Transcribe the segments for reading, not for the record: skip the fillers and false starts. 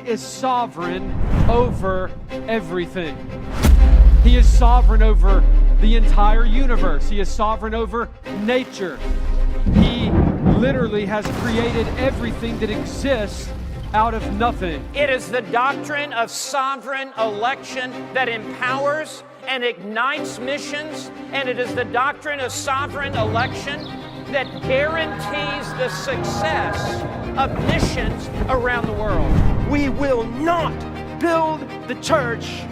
is sovereign over everything. He is sovereign over the entire universe. He is sovereign over nature. He literally has created everything that exists out of nothing. It is the doctrine of sovereign election that empowers and ignites missions, and it is the doctrine of sovereign election that guarantees the success of missions around the world. We will not build the church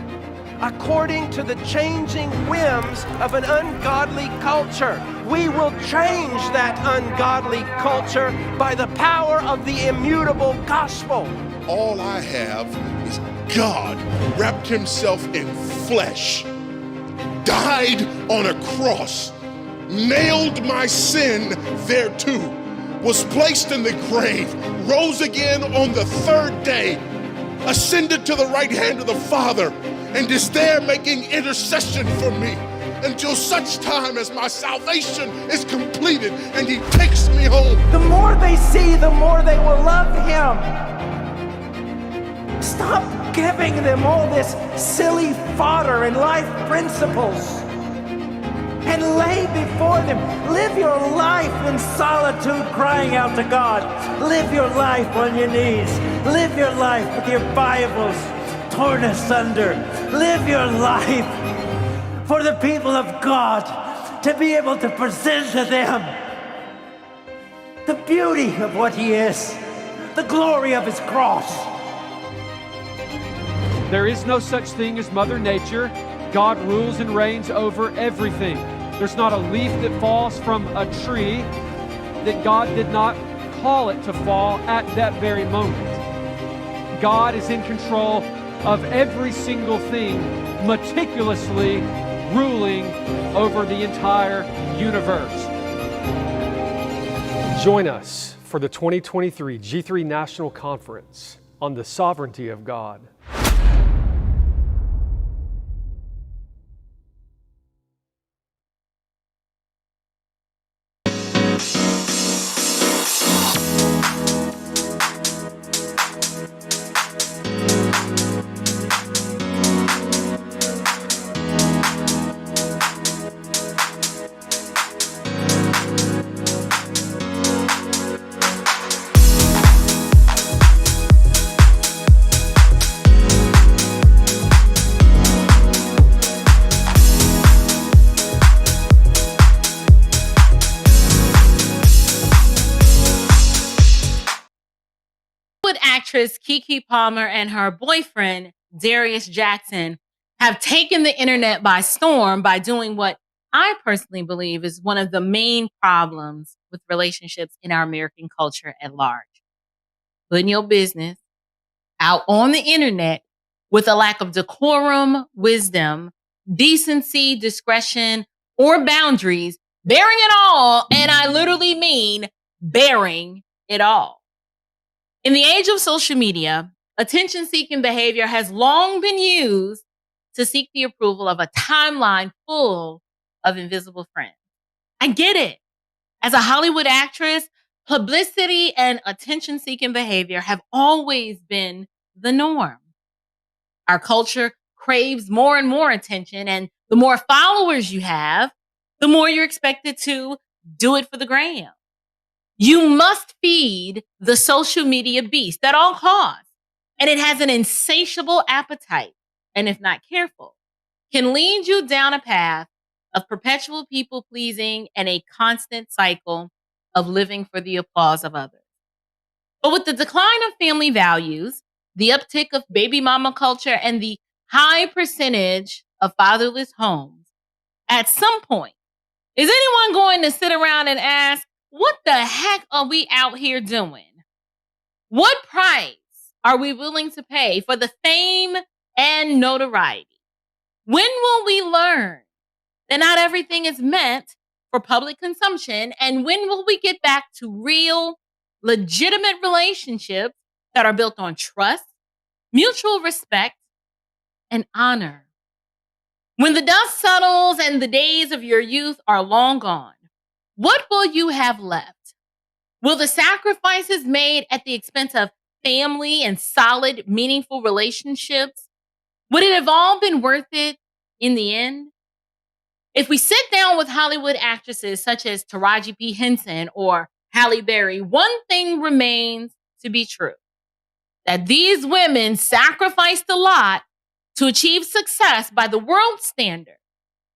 according to the changing whims of an ungodly culture. We will change that ungodly culture by the power of the immutable gospel. All I have is God wrapped himself in flesh, died on a cross, nailed my sin thereto, was placed in the grave, rose again on the third day, ascended to the right hand of the Father, and is there making intercession for me until such time as my salvation is completed and he takes me home. The more they see, the more they will love him. Stop giving them all this silly fodder and life principles and lay before them. Live your life in solitude, crying out to God. Live your life on your knees. Live your life with your Bibles torn asunder. Live your life for the people of God to be able to present to them the beauty of what he is, the glory of his cross. There is no such thing as Mother Nature. God rules and reigns over everything. There's not a leaf that falls from a tree that God did not call it to fall at that very moment. God is in control of every single thing, meticulously ruling over the entire universe. Join us for the 2023 G3 National Conference on the Sovereignty of God. Actress KeKe Palmer and her boyfriend, Darius Jackson, have taken the internet by storm by doing what I personally believe is one of the main problems with relationships in our American culture at large. Putting your business out on the internet with a lack of decorum, wisdom, decency, discretion, or boundaries, bearing it all, and I literally mean bearing it all. In the age of social media, attention-seeking behavior has long been used to seek the approval of a timeline full of invisible friends. I get it. As a Hollywood actress, publicity and attention-seeking behavior have always been the norm. Our culture craves more and more attention, and the more followers you have, the more you're expected to do it for the gram. You must feed the social media beast at all costs, and it has an insatiable appetite, and if not careful, can lead you down a path of perpetual people-pleasing and a constant cycle of living for the applause of others. But with the decline of family values, the uptick of baby mama culture, and the high percentage of fatherless homes, at some point, is anyone going to sit around and ask, what the heck are we out here doing? What price are we willing to pay for the fame and notoriety? When will we learn that not everything is meant for public consumption? And when will we get back to real, legitimate relationships that are built on trust, mutual respect, and honor? When the dust settles and the days of your youth are long gone, what will you have left? Will the sacrifices made at the expense of family and solid, meaningful relationships, would it have all been worth it in the end? If we sit down with Hollywood actresses such as Taraji P. Henson or Halle Berry, one thing remains to be true: that these women sacrificed a lot to achieve success by the world standard.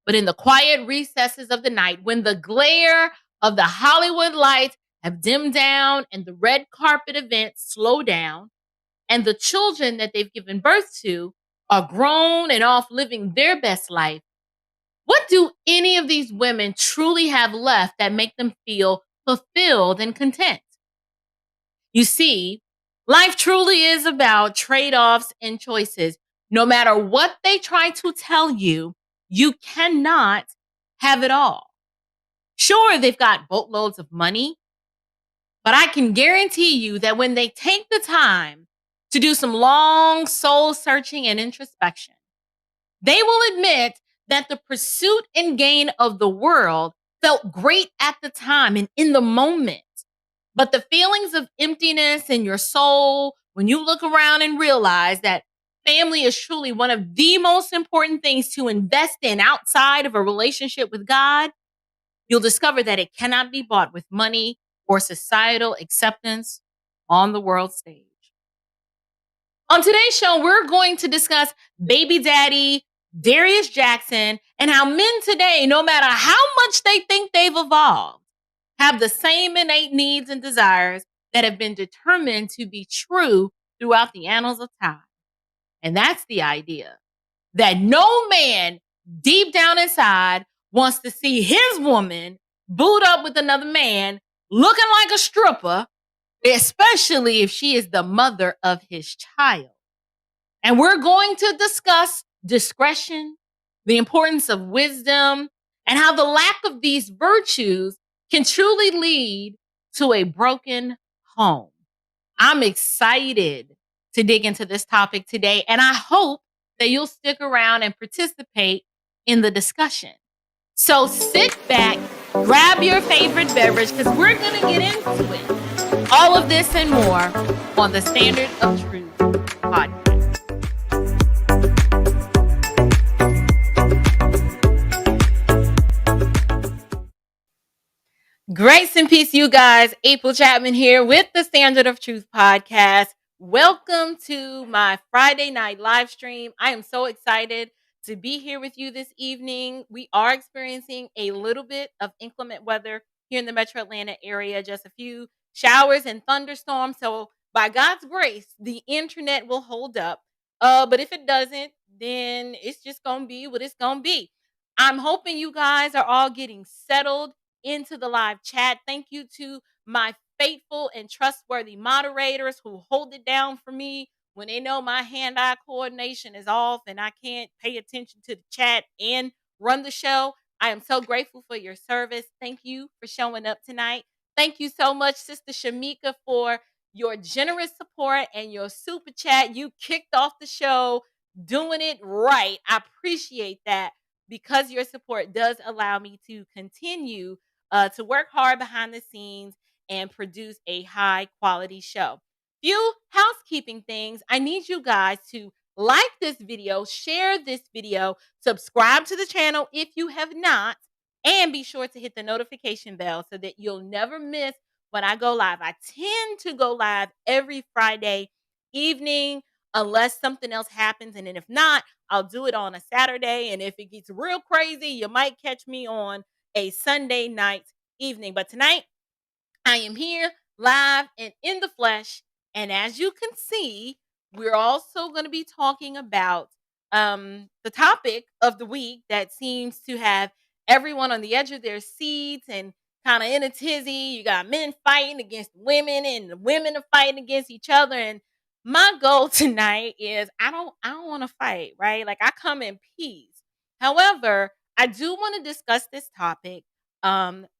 But in the quiet recesses of the night, when the glare of the Hollywood lights have dimmed down and the red carpet events slow down, and the children that they've given birth to are grown and off living their best life, what do any of these women truly have left that make them feel fulfilled and content? You see, life truly is about trade-offs and choices. No matter what they try to tell you, you cannot have it all. Sure, they've got boatloads of money, but I can guarantee you that when they take the time to do some long soul searching and introspection, they will admit that the pursuit and gain of the world felt great at the time and in the moment. But the feelings of emptiness in your soul, when you look around and realize that family is truly one of the most important things to invest in outside of a relationship with God, you'll discover that it cannot be bought with money or societal acceptance on the world stage. On today's show, we're going to discuss baby daddy Darius Jackson and how men today, no matter how much they think they've evolved, have the same innate needs and desires that have been determined to be true throughout the annals of time. And that's the idea that no man deep down inside wants to see his woman boot up with another man looking like a stripper, especially if she is the mother of his child. And we're going to discuss discretion, the importance of wisdom, and how the lack of these virtues can truly lead to a broken home. I'm excited to dig into this topic today, and I hope that you'll stick around and participate in the discussion. So sit back, grab your favorite beverage, because we're going to get into it. All of this and more on the Standard of Truth podcast. Grace and peace, you guys. April Chapman here with the Standard of Truth podcast. Welcome to my Friday night live stream. I am so excited to be here with you this evening. We are experiencing a little bit of inclement weather here in the Metro Atlanta area, just a few showers and thunderstorms. So by God's grace, the internet will hold up. But if it doesn't, then it's just going to be what it's going to be. I'm hoping you guys are all getting settled into the live chat. Thank you to my faithful and trustworthy moderators who hold it down for me when they know my hand-eye coordination is off and I can't pay attention to the chat and run the show. I am so grateful for your service. Thank you for showing up tonight. Thank you so much, Sister Shamika, for your generous support and your super chat. You kicked off the show doing it right. I appreciate that because your support does allow me to continue to work hard behind the scenes and produce a high quality show. Few housekeeping things. I need you guys to like this video, share this video, subscribe to the channel if you have not, and be sure to hit the notification bell so that you'll never miss when I go live. I tend to go live every Friday evening unless something else happens. And then if not, I'll do it on a Saturday. And if it gets real crazy, you might catch me on a Sunday night evening. But tonight, I am here live and in the flesh. And as you can see, we're also going to be talking about the topic of the week that seems to have everyone on the edge of their seats and kind of in a tizzy. You got men fighting against women and the women are fighting against each other. And my goal tonight is I don't want to fight, right? Like I come in peace. However, I do want to discuss this topic,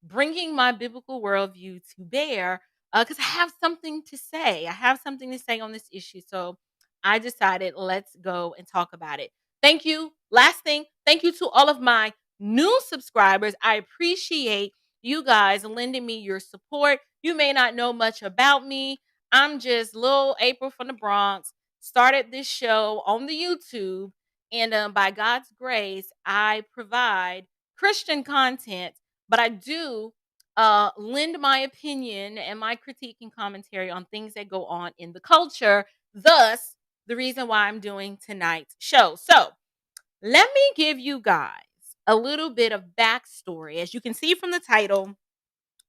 bringing my biblical worldview to bear, because I have something to say. I have something to say on this issue. So I decided let's go and talk about it. Thank you. Last thing, thank you to all of my new subscribers. I appreciate you guys lending me your support. You may not know much about me. I'm just little April from the Bronx, started this show on the YouTube, and by God's grace, I provide Christian content, but I do lend my opinion and my critique and commentary on things that go on in the culture. Thus, the reason why I'm doing tonight's show. So, let me give you guys a little bit of backstory. As you can see from the title,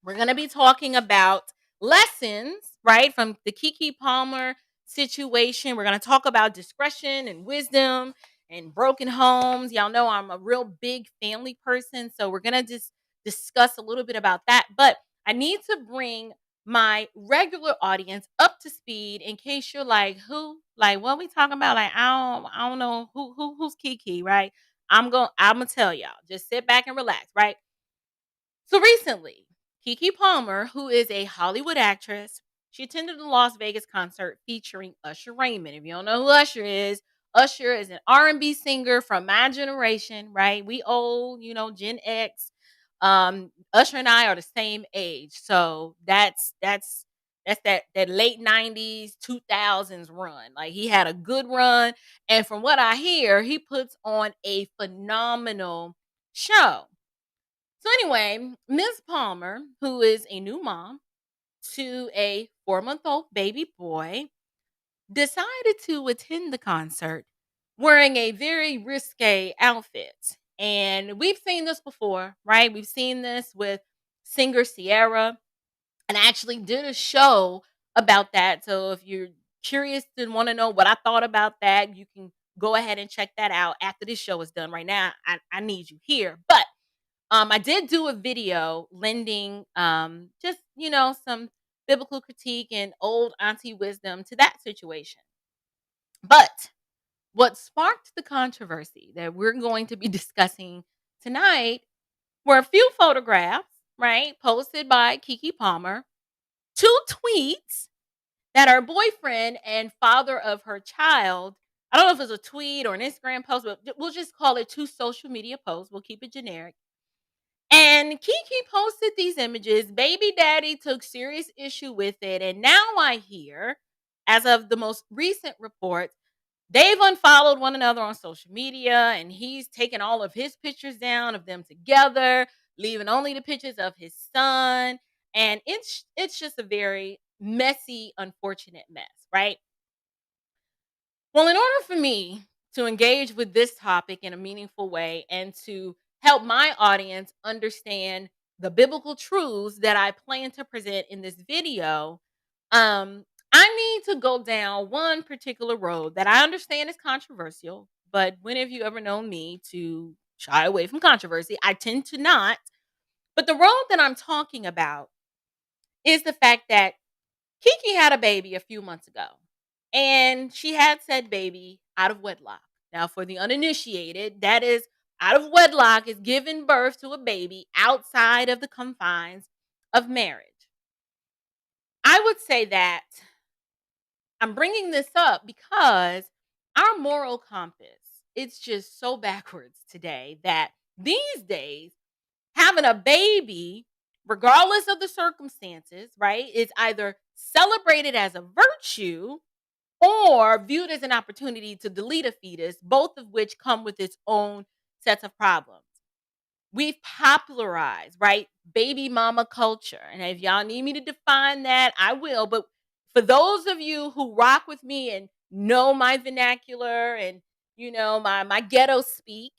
we're going to be talking about lessons, right, from the KeKe Palmer situation. We're going to talk about discretion and wisdom and broken homes. Y'all know I'm a real big family person, so we're going to just discuss a little bit about that. But I need to bring my regular audience up to speed in case you're like, who? Like, what we talking about? Like, I don't know who's KeKe, right? I'm gonna tell y'all. Just sit back and relax, right? So recently, KeKe Palmer, who is a Hollywood actress, she attended a Las Vegas concert featuring Usher Raymond. If you don't know who Usher is an R&B singer from my generation, right? We old, Gen X. Usher and I are the same age, so that's that late 90s, 2000s run. Like, he had a good run, and from what I hear, he puts on a phenomenal show. So anyway, Miss Palmer, who is a new mom to a 4-month-old baby boy, decided to attend the concert wearing a very risque outfit. And we've seen this before, right? We've seen this with singer Sierra, and I actually did a show about that. So if you're curious and want to know what I thought about that, you can go ahead and check that out after this show is done. Right now, I need you here. But I did do a video lending just, some biblical critique and old auntie wisdom to that situation. But what sparked the controversy that we're going to be discussing tonight were a few photographs, right, posted by KeKe Palmer, 2 tweets that her boyfriend and father of her child, I don't know if it's a tweet or an Instagram post, but we'll just call it 2 social media posts. We'll keep it generic. And KeKe posted these images. Baby daddy took serious issue with it. And now I hear, as of the most recent reports, they've unfollowed one another on social media, and he's taken all of his pictures down of them together, leaving only the pictures of his son. And it's just a very messy, unfortunate mess, right? Well, in order for me to engage with this topic in a meaningful way and to help my audience understand the biblical truths that I plan to present in this video, I need to go down one particular road that I understand is controversial. But when have you ever known me to shy away from controversy? I tend to not. But the road that I'm talking about is the fact that KeKe had a baby a few months ago, and she had said baby out of wedlock. Now, for the uninitiated, that is out of wedlock is giving birth to a baby outside of the confines of marriage. I would say that I'm bringing this up because our moral compass, it's just so backwards today that these days having a baby, regardless of the circumstances, right, is either celebrated as a virtue or viewed as an opportunity to delete a fetus, both of which come with its own sets of problems. We've popularized, right, baby mama culture. And if y'all need me to define that, I will. But for those of you who rock with me and know my vernacular and, my ghetto speak,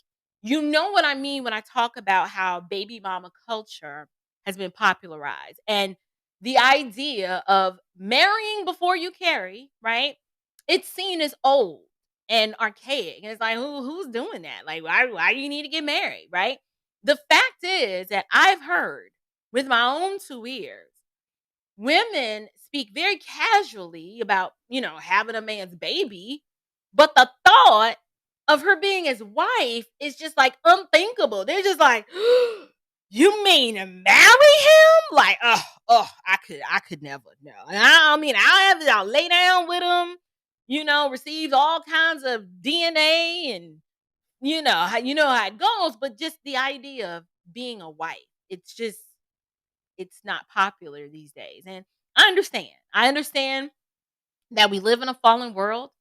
you know what I mean when I talk about how baby mama culture has been popularized. And the idea of marrying before you carry, right? It's seen as old and archaic. And it's like, who's doing that? Like, why do you need to get married, right? The fact is that I've heard with my own 2 ears women speak very casually about, having a man's baby, but the thought of her being his wife is just like unthinkable. They're just like, you mean to marry him? Like, I could never. No. And I have to lay down with him, receive all kinds of DNA and how it goes, but just the idea of being a wife, it's not popular these days. And I understand. I understand that we live in a fallen world.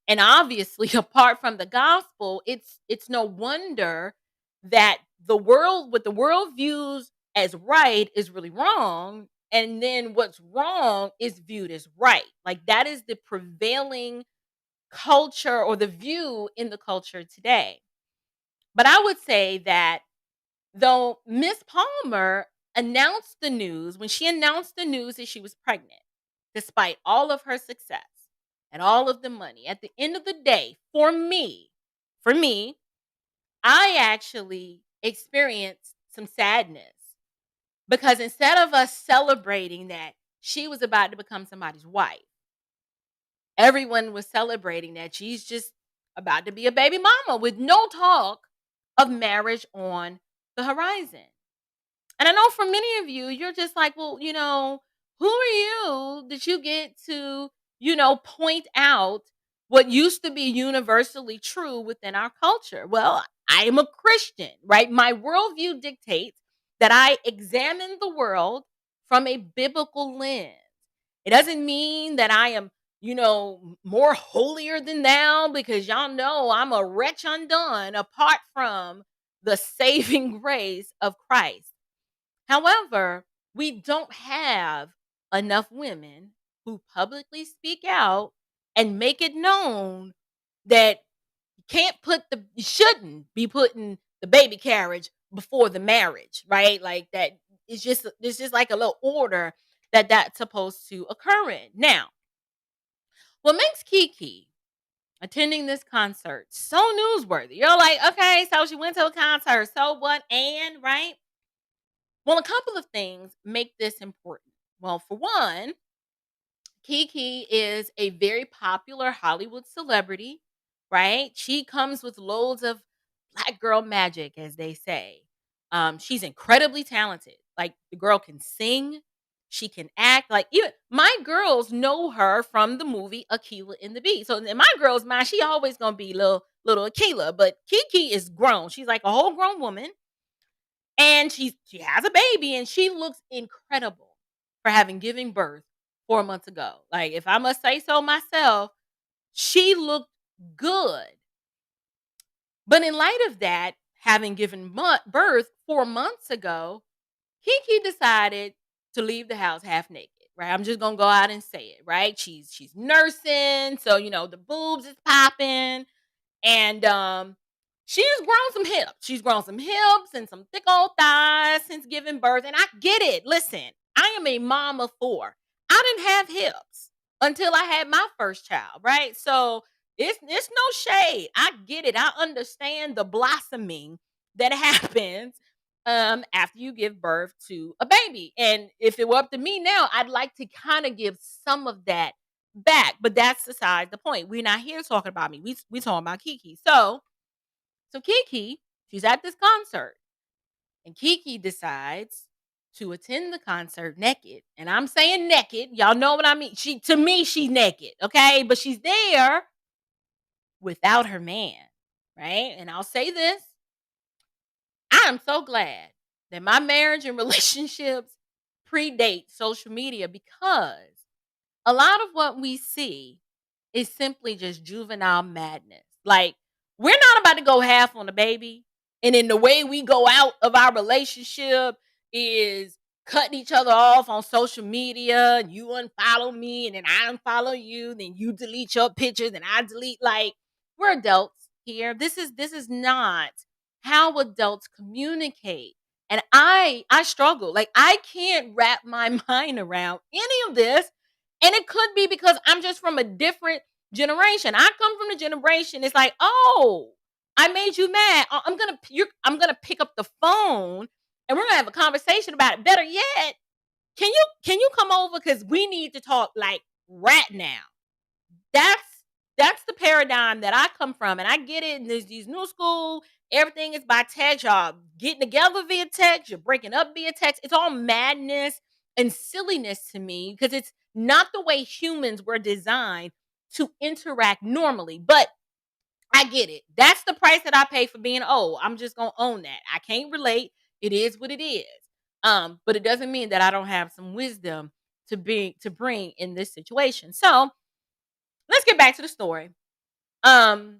And obviously, apart from the gospel, it's no wonder that what the world views as right is really wrong. And then what's wrong is viewed as right. Like that is the prevailing culture or the view in the culture today. But I would say that though Miss Palmer announced the news, when she announced the news that she was pregnant, despite all of her success and all of the money, at the end of the day, for me, I actually experienced some sadness because instead of us celebrating that she was about to become somebody's wife, everyone was celebrating that she's just about to be a baby mama with no talk of marriage on the horizon. And I know for many of you, you're just like, well, who are you that you get to, point out what used to be universally true within our culture? Well, I am a Christian, right? My worldview dictates that I examine the world from a biblical lens. It doesn't mean that I am, more holier than thou because y'all know I'm a wretch undone apart from the saving grace of Christ. However, we don't have enough women who publicly speak out and make it known that you shouldn't be putting the baby carriage before the marriage, right? Like that it's just like a little order that's supposed to occur in. Now, what makes KeKe attending this concert so newsworthy? You're like, okay, so she went to a concert, so what? And right? Well, a couple of things make this important. Well, for one, KeKe is a very popular Hollywood celebrity, right? She comes with loads of black girl magic, as they say. She's incredibly talented. Like the girl can sing, she can act. Like even my girls know her from the movie Akilah and the Bee. So in my girls' mind, she always gonna be little Akilah. But KeKe is grown. She's like a whole grown woman. And she has a baby and she looks incredible for having given birth 4 months ago. Like, if I must say so myself, she looked good. But in light of that, having given birth 4 months ago, KeKe decided to leave the house half naked. Right? I'm just gonna go out and say it, right? She's nursing, so the boobs is popping. And she's grown some hips. She's grown some hips and some thick old thighs since giving birth. And I get it. Listen, I am a mom of 4. I didn't have hips until I had my first child, right? So it's no shade. I get it. I understand the blossoming that happens after you give birth to a baby. And if it were up to me now, I'd like to kind of give some of that back, but that's beside the point. We're not here talking about me. We talking about KeKe. So KeKe, she's at this concert, and KeKe decides to attend the concert naked. And I'm saying naked. Y'all know what I mean. To me, she's naked, okay? But she's there without her man, right? And I'll say this. I am so glad that my marriage and relationships predate social media because a lot of what we see is simply just juvenile madness. Like, we're not about to go half on the baby. And then the way we go out of our relationship is cutting each other off on social media. And you unfollow me, and then I unfollow you. Then you delete your pictures, and I delete. Like, we're adults here. This is not how adults communicate. And I struggle. Like, I can't wrap my mind around any of this. And it could be because I'm just from a different generation. I come from the generation. It's like, oh, I made you mad. I'm gonna pick up the phone and we're gonna have a conversation about it. Better yet, can you come over because we need to talk like right now. That's the paradigm that I come from, and I get it. And there's these new school. Everything is by text. Y'all getting together via text. You're breaking up via text. It's all madness and silliness to me because it's not the way humans were designed to interact normally. But I get it. That's the price that I pay for being old. I'm just gonna own that. I can't relate. It is what it is. But it doesn't mean that I don't have some wisdom to bring in this situation. So let's get back to the story. In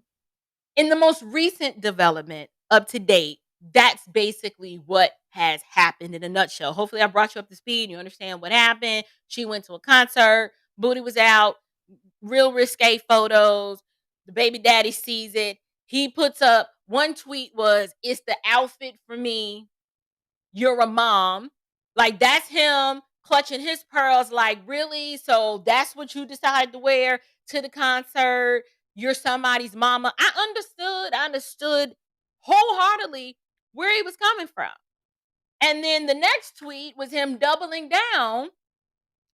the most recent development up to date, that's basically what has happened in a nutshell. Hopefully I brought you up to speed and you understand what happened. She went to a concert, booty was out, real risque photos. The baby daddy sees it. He puts up one tweet was, "It's the outfit for me. You're a mom." Like that's him clutching his pearls like, "Really? So that's what you decided to wear to the concert? You're somebody's mama." I understood wholeheartedly where he was coming from. And then the next tweet was him doubling down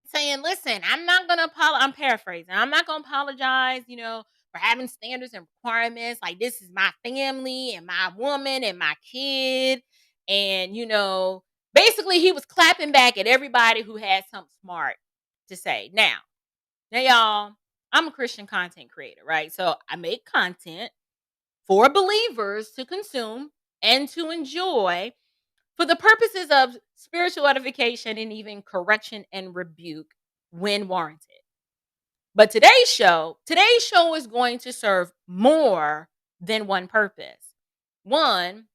saying, "Listen, I'm not going to apologize." I'm paraphrasing. "I'm not going to apologize, for having standards and requirements. Like, this is my family and my woman and my kid." And, basically he was clapping back at everybody who had something smart to say. Now, y'all, I'm a Christian content creator, right? So I make content for believers to consume and to enjoy for the purposes of spiritual edification and even correction and rebuke when warranted. But today's show is going to serve more than one purpose. One,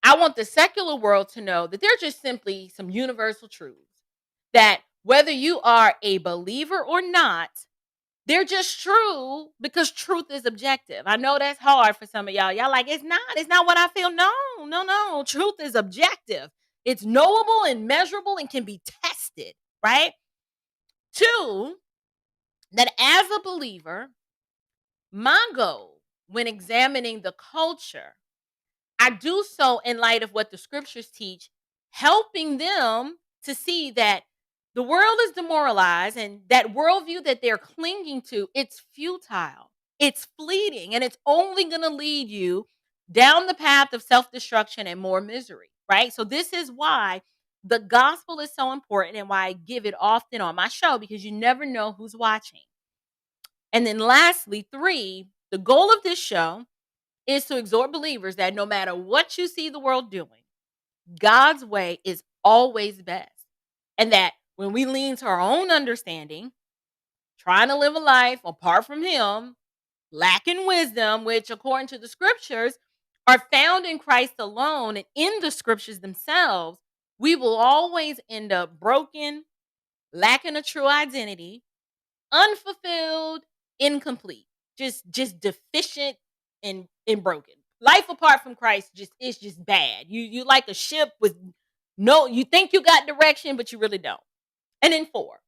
I want the secular world to know that they're just simply some universal truths that whether you are a believer or not, they're just true because truth is objective. I know that's hard for some of y'all. Y'all like, it's not what I feel. No. Truth is objective. It's knowable and measurable and can be tested, right? Two, that as a believer, my goal when examining the culture, I do so in light of what the scriptures teach, helping them to see that the world is demoralized and that worldview that they're clinging to, it's futile, it's fleeting, and it's only going to lead you down the path of self-destruction and more misery, right? So this is why the gospel is so important and why I give it often on my show, because you never know who's watching. And then lastly, three, the goal of this show is to exhort believers that no matter what you see the world doing, God's way is always best. And that when we lean to our own understanding, trying to live a life apart from Him, lacking wisdom, which according to the scriptures are found in Christ alone and in the scriptures themselves, we will always end up broken, lacking a true identity, unfulfilled, incomplete, just deficient and broken. Life apart from Christ is just bad. You like a ship with you think you got direction, but you really don't. And then four,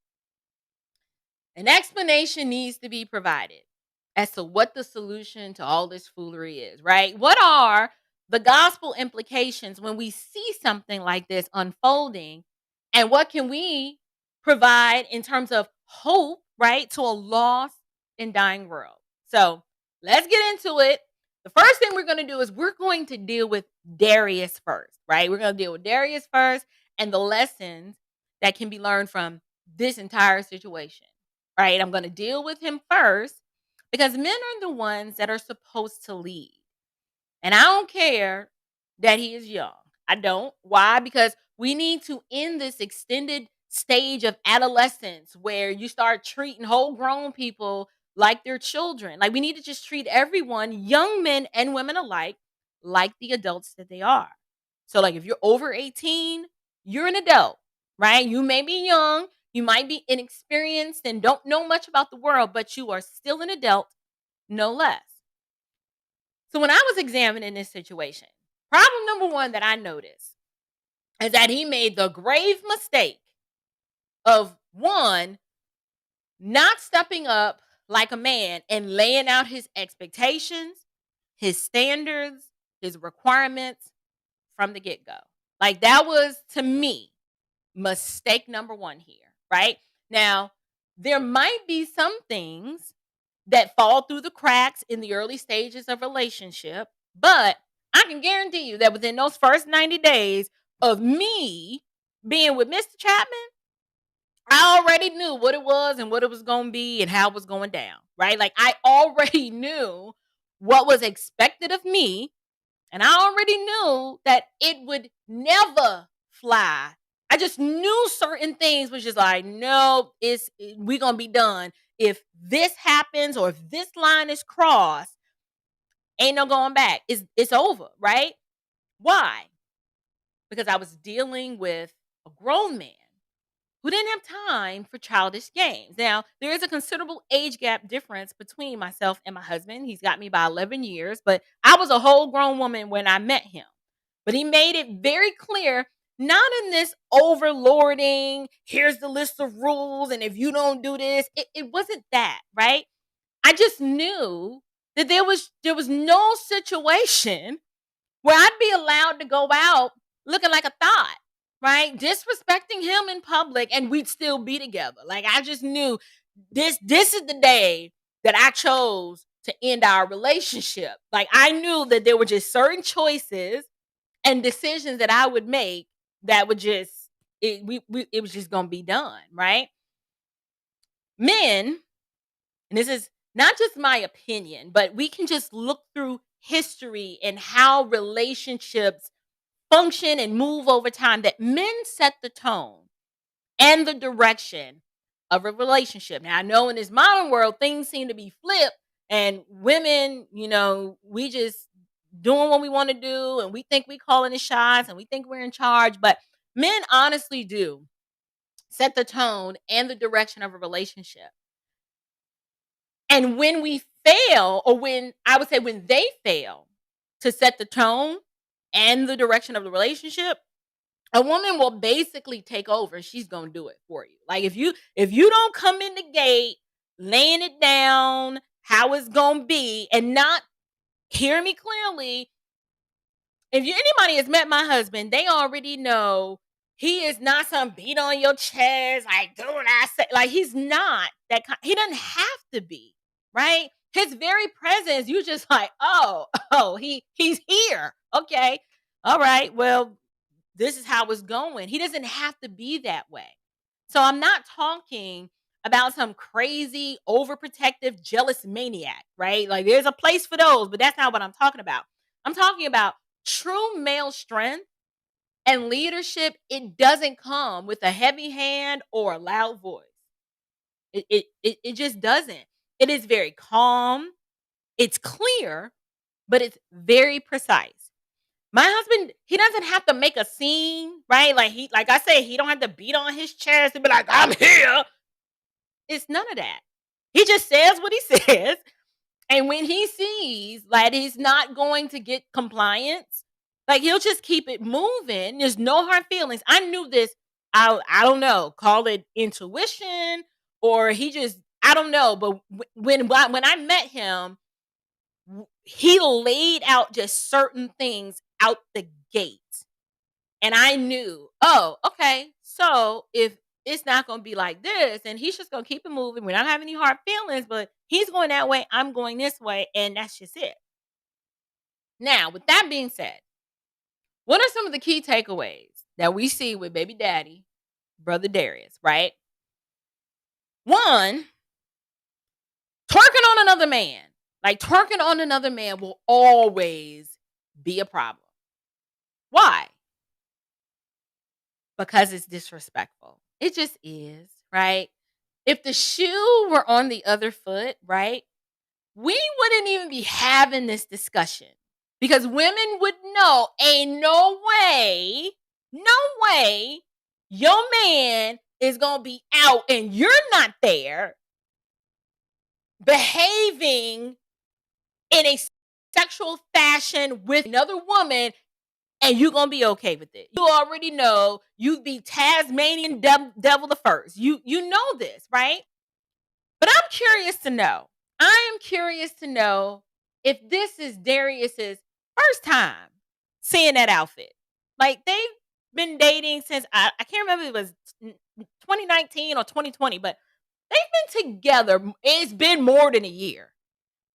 an explanation needs to be provided as to what the solution to all this foolery is, right? What are the gospel implications when we see something like this unfolding? And what can we provide in terms of hope, right, to a lost and dying world? So let's get into it. The first thing we're going to do is we're going to deal with Darius first, right? We're going to deal with Darius first and the lessons that can be learned from this entire situation, right? I'm going to deal with him first because men are the ones that are supposed to lead. And I don't care that he is young. I don't. Why? Because we need to end this extended stage of adolescence where you start treating whole grown people like they're children. Like we need to just treat everyone, young men and women alike, like the adults that they are. So like if you're over 18, you're an adult, right? You may be young, you might be inexperienced and don't know much about the world, but you are still an adult, no less. So when I was examining this situation, problem number one that I noticed is that he made the grave mistake of one, not stepping up like a man and laying out his expectations, his standards, his requirements from the get-go. Like that was, to me, mistake number one here, right? Now, there might be some things that fall through the cracks in the early stages of relationship, but I can guarantee you that within those first 90 days of me being with Mr. Chapman, I already knew what it was and what it was going to be and how it was going down, right? Like I already knew what was expected of me, and I already knew that it would never fly. I just knew certain things was just like, no, we gonna be done. If this happens or if this line is crossed, ain't no going back. It's over, right? Why? Because I was dealing with a grown man who didn't have time for childish games. Now, there is a considerable age gap difference between myself and my husband. He's got me by 11 years, but I was a whole grown woman when I met him. But he made it very clear, not in this overlording, here's the list of rules, and if you don't do this, it wasn't that, right? I just knew that there was no situation where I'd be allowed to go out looking like a thought, right? Disrespecting him in public and we'd still be together. Like I just knew this is the day that I chose to end our relationship. Like I knew that there were just certain choices and decisions that I would make that would just it was just going to be done, right? Men, and this is not just my opinion, but we can just look through history and how relationships function and move over time, that men set the tone and the direction of a relationship. Now, I know in this modern world, things seem to be flipped, and women, we just doing what we want to do, and we think we calling the shots, and we think we're in charge. But men honestly do set the tone and the direction of a relationship. And when we fail, or when they fail to set the tone and the direction of the relationship, a woman will basically take over and she's going to do it for you. Like if you don't come in the gate laying it down how it's going to be and not hear me clearly, if anybody has met my husband, they already know he is not some beat on your chest, like do what I say. Like he's not that kind. He doesn't have to be, right? His very presence, you just like, he's here. Okay. All right. Well, this is how it's going. He doesn't have to be that way. So I'm not talking about some crazy, overprotective, jealous maniac, right? Like there's a place for those, but that's not what I'm talking about. I'm talking about true male strength and leadership. It doesn't come with a heavy hand or a loud voice. It just doesn't. It is very calm. It's clear, but it's very precise. My husband, he doesn't have to make a scene, right? Like I say, he don't have to beat on his chest and be like, I'm here. It's none of that. He just says what he says. And when he sees like he's not going to get compliance, like he'll just keep it moving. There's no hard feelings. I knew this. I don't know, call it intuition or I don't know. But when I met him, he laid out just certain things out the gate. And I knew, okay, so if it's not going to be like this, and he's just going to keep it moving. We're not having any hard feelings, but he's going that way, I'm going this way, and that's just it. Now, with that being said, what are some of the key takeaways that we see with baby daddy, brother Darius, right? One, twerking on another man. Like twerking on another man will always be a problem. Why? Because it's disrespectful. It just is, right? If the shoe were on the other foot, right, we wouldn't even be having this discussion because women would know, ain't no way your man is going to be out and you're not there behaving in a sexual fashion with another woman, and you're going to be okay with it. You already know you'd be Tasmanian devil the first. You know this, right? But I'm curious to know. I am curious to know if this is Darius's first time seeing that outfit. Like they've been dating since, I can't remember if it was 2019 or 2020, but they've been together. It's been more than a year.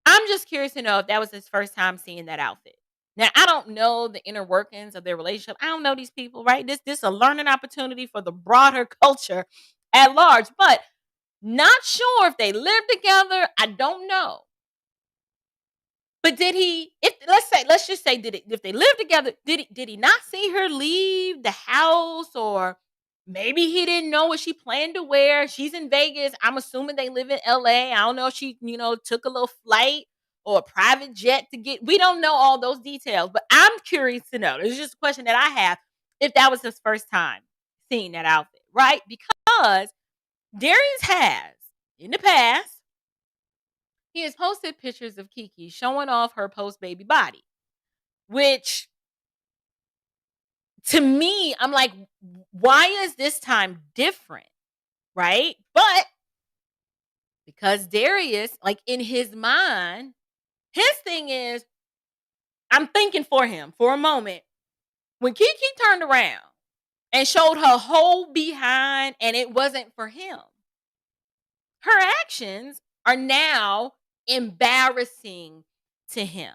I'm just curious to know if that was his first time seeing that outfit. Now, I don't know the inner workings of their relationship. I don't know these people, right? This is a learning opportunity for the broader culture at large, but not sure if they live together. I don't know. But let's just say, if they live together, did he not see her leave the house or Maybe he didn't know what she planned to wear. She's in Vegas. I'm assuming they live in LA. I don't know if she, took a little flight or a private jet to get. We don't know all those details, but I'm curious to know. It's just a question that I have if that was his first time seeing that outfit, right? Because Darius has, in the past, he has posted pictures of KeKe showing off her post-baby body, which to me, I'm like, why is this time different? Right? But because Darius, like in his mind, his thing is, I'm thinking for him for a moment. When KeKe turned around and showed her whole behind and it wasn't for him, her actions are now embarrassing to him,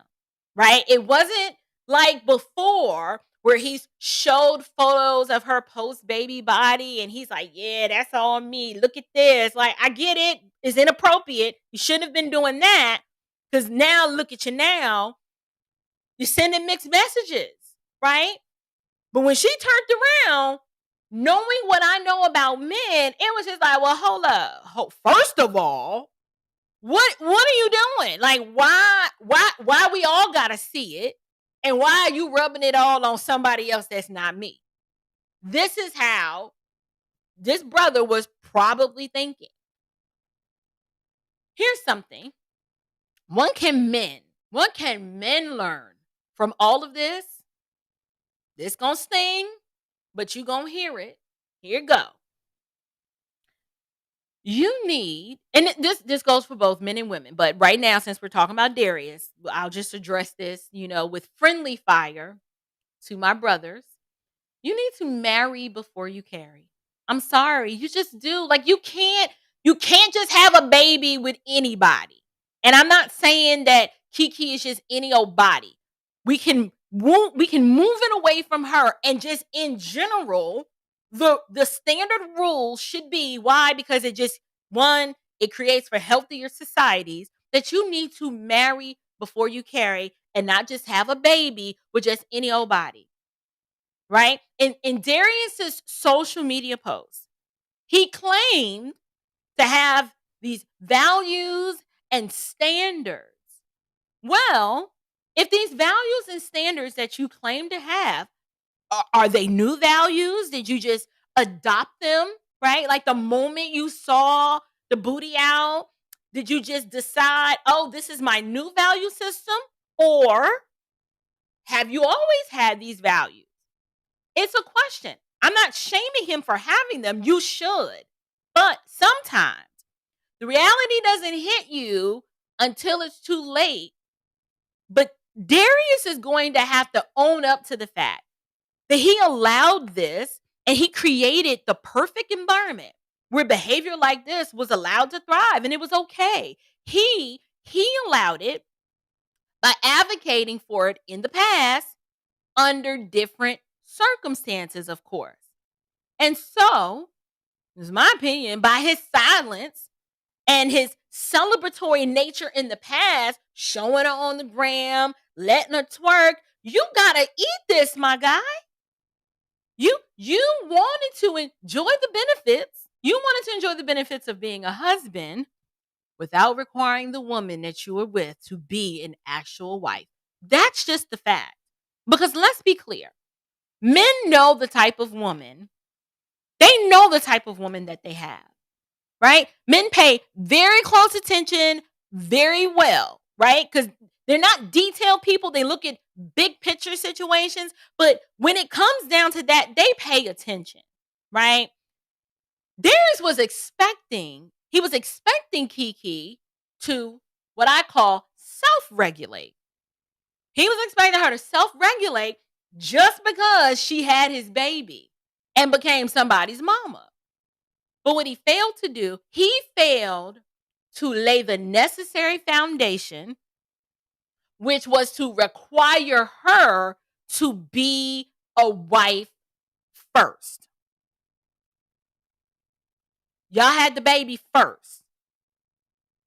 right? It wasn't like before where he's showed photos of her post baby body and he's like, yeah, that's on me. Look at this. Like, I get it. It's inappropriate. You shouldn't have been doing that because now look at you now. You're sending mixed messages, right? But when she turned around, knowing what I know about men, it was just like, well, hold up. First of all, what are you doing? Like, why we all gotta see it? And why are you rubbing it all on somebody else that's not me? This is how this brother was probably thinking. Here's something. What can men learn from all of this? This gonna sting, but you gonna hear it. Here you go. You need, and this goes for both men and women, but right now, since we're talking about Darius, I'll just address this, with friendly fire to my brothers. You need to marry before you carry. I'm sorry, you just do. Like you can't just have a baby with anybody. And I'm not saying that KeKe is just any old body. We can move it away from her and just in general. The standard rule should be why? Because it creates for healthier societies that you need to marry before you carry and not just have a baby with just any old body. Right? In Darius's social media posts, he claimed to have these values and standards. Well, if these values and standards that you claim to have, are they new values? Did you just adopt them, right? Like the moment you saw the booty out, did you just decide, oh, this is my new value system? Or have you always had these values? It's a question. I'm not shaming him for having them. You should. But sometimes the reality doesn't hit you until it's too late. But Darius is going to have to own up to the fact that he allowed this and he created the perfect environment where behavior like this was allowed to thrive and it was okay. He allowed it by advocating for it in the past under different circumstances, of course. And so, this is my opinion, by his silence and his celebratory nature in the past, showing her on the gram, letting her twerk, you gotta eat this, my guy. You wanted to enjoy the benefits. You wanted to enjoy the benefits of being a husband without requiring the woman that you were with to be an actual wife. That's just the fact. Because let's be clear. Men know the type of woman. They know the type of woman that they have. Right? Men pay very close attention very well, right? Because they're not detailed people. They look at big picture situations. But when it comes down to that, they pay attention, right? Darius was expecting KeKe to what I call self-regulate. He was expecting her to self-regulate just because she had his baby and became somebody's mama. But what he failed to do, he failed to lay the necessary foundation, which was to require her to be a wife first. Y'all had the baby first.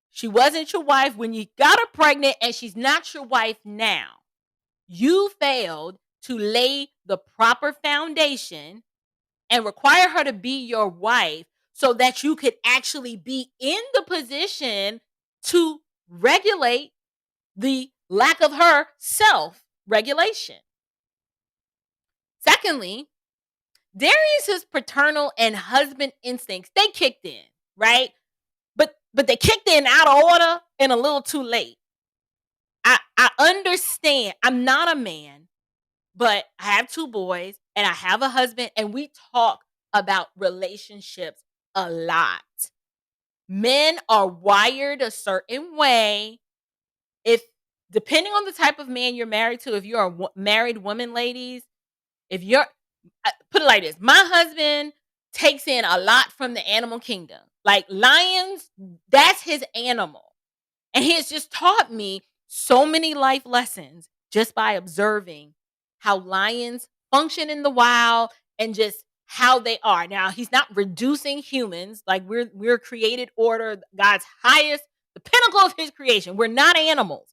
She wasn't your wife when you got her pregnant, and she's not your wife now. You failed to lay the proper foundation and require her to be your wife so that you could actually be in the position to regulate the lack of her self-regulation. Secondly, Darius's paternal and husband instincts, they kicked in, right? But they kicked in out of order and a little too late. I understand. I'm not a man, but I have 2 boys and I have a husband, and we talk about relationships a lot. Men are wired a certain way. If depending on the type of man you're married to, if you're a married woman, ladies, if you're put it like this, my husband takes in a lot from the animal kingdom. Like lions, that's his animal. And he has just taught me so many life lessons just by observing how lions function in the wild and just how they are. Now, he's not reducing humans. Like we're created order, God's highest, the pinnacle of his creation. We're not animals.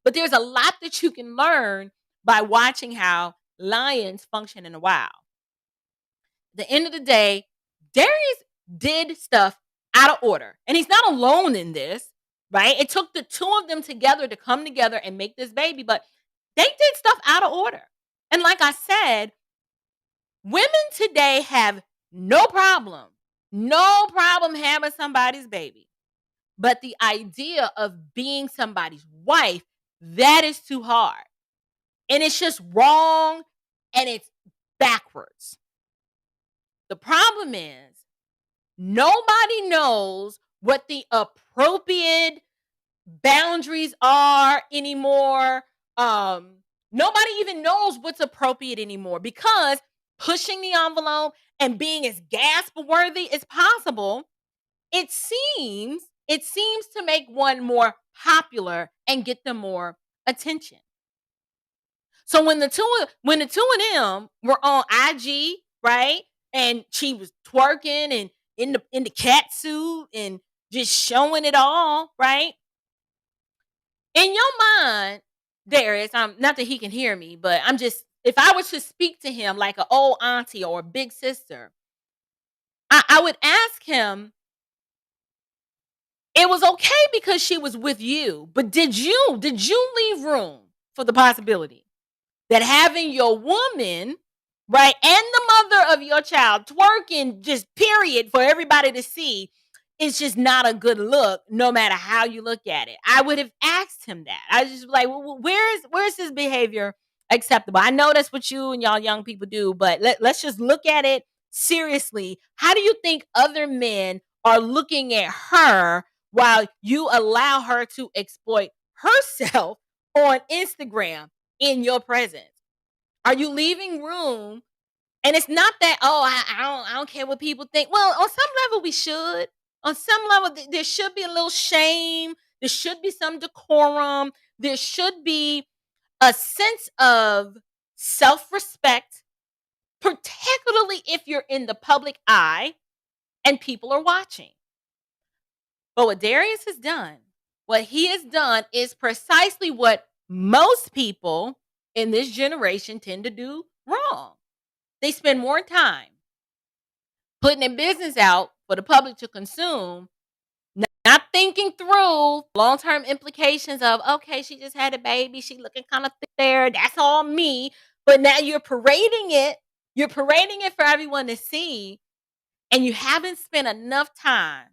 But there's a lot that you can learn by watching how lions function in the wild. At the end of the day, Darius did stuff out of order. And he's not alone in this, right? It took the 2 of them together to come together and make this baby, but they did stuff out of order. And like I said, women today have no problem having somebody's baby. But the idea of being somebody's wife, that is too hard. And it's just wrong and it's backwards. The problem is nobody knows what the appropriate boundaries are anymore. Nobody even knows what's appropriate anymore because pushing the envelope and being as gasp worthy as possible, it seems to make one more popular and get them more attention. So when the two of them were on IG, right, and she was twerking and in the cat suit and just showing it all, right? In your mind, Darius, not that he can hear me, but I'm just, if I were to speak to him like an old auntie or a big sister, I would ask him, it was okay because she was with you, but did you leave room for the possibility that having your woman, right, and the mother of your child twerking just period for everybody to see is just not a good look, no matter how you look at it? I would have asked him that. I was just like, well, where's his behavior acceptable? I know that's what you and y'all young people do, but let's just look at it seriously. How do you think other men are looking at her while you allow her to exploit herself on Instagram in your presence? Are you leaving room? And it's not that, I don't care what people think. Well, on some level, we should. On some level, there should be a little shame. There should be some decorum. There should be a sense of self-respect, particularly if you're in the public eye and people are watching. But what Darius has done, what he has done is precisely what most people in this generation tend to do wrong. They spend more time putting their business out for the public to consume, not thinking through long-term implications of, okay, she just had a baby, she looking kind of thick there, that's all me. But now you're parading it for everyone to see, and you haven't spent enough time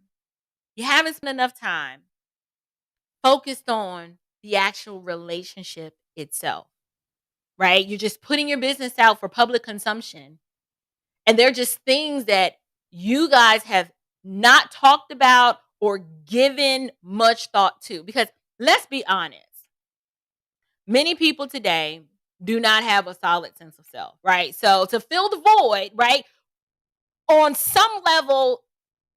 focused on the actual relationship itself, right? You're just putting your business out for public consumption. And they're just things that you guys have not talked about or given much thought to. Because let's be honest, many people today do not have a solid sense of self, right? So to fill the void, right, on some level,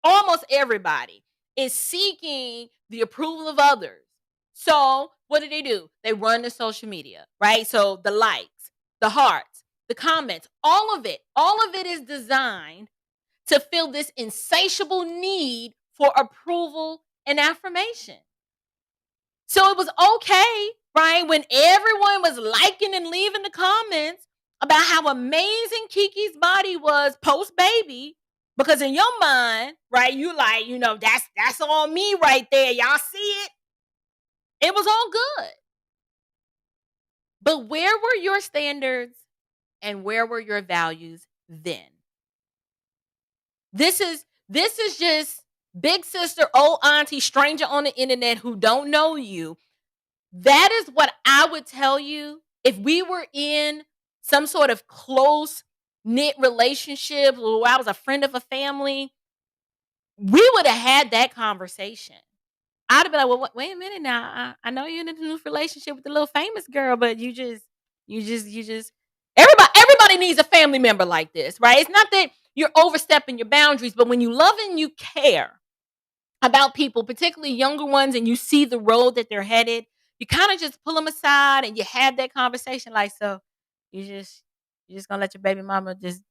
almost everybody is seeking the approval of others. So what do? They run to social media, right? So the likes, the hearts, the comments, all of it is designed to fill this insatiable need for approval and affirmation. So it was okay, right, when everyone was liking and leaving the comments about how amazing KeKe's body was post baby, because in your mind, right, you like, that's all me right there. Y'all see it? It was all good. But where were your standards and where were your values then? This is just big sister, old auntie, stranger on the internet who don't know you. That is what I would tell you if we were in some sort of close knit relationship where I was a friend of a family. We would have had that conversation. I'd have been like, well, wait a minute now. I know you're in a new relationship with the little famous girl, but you just, everybody needs a family member like this, right? It's not that you're overstepping your boundaries, but when you love and you care about people, particularly younger ones, and you see the road that they're headed, you kind of just pull them aside and you have that conversation. Like, so you just gonna let your baby mama just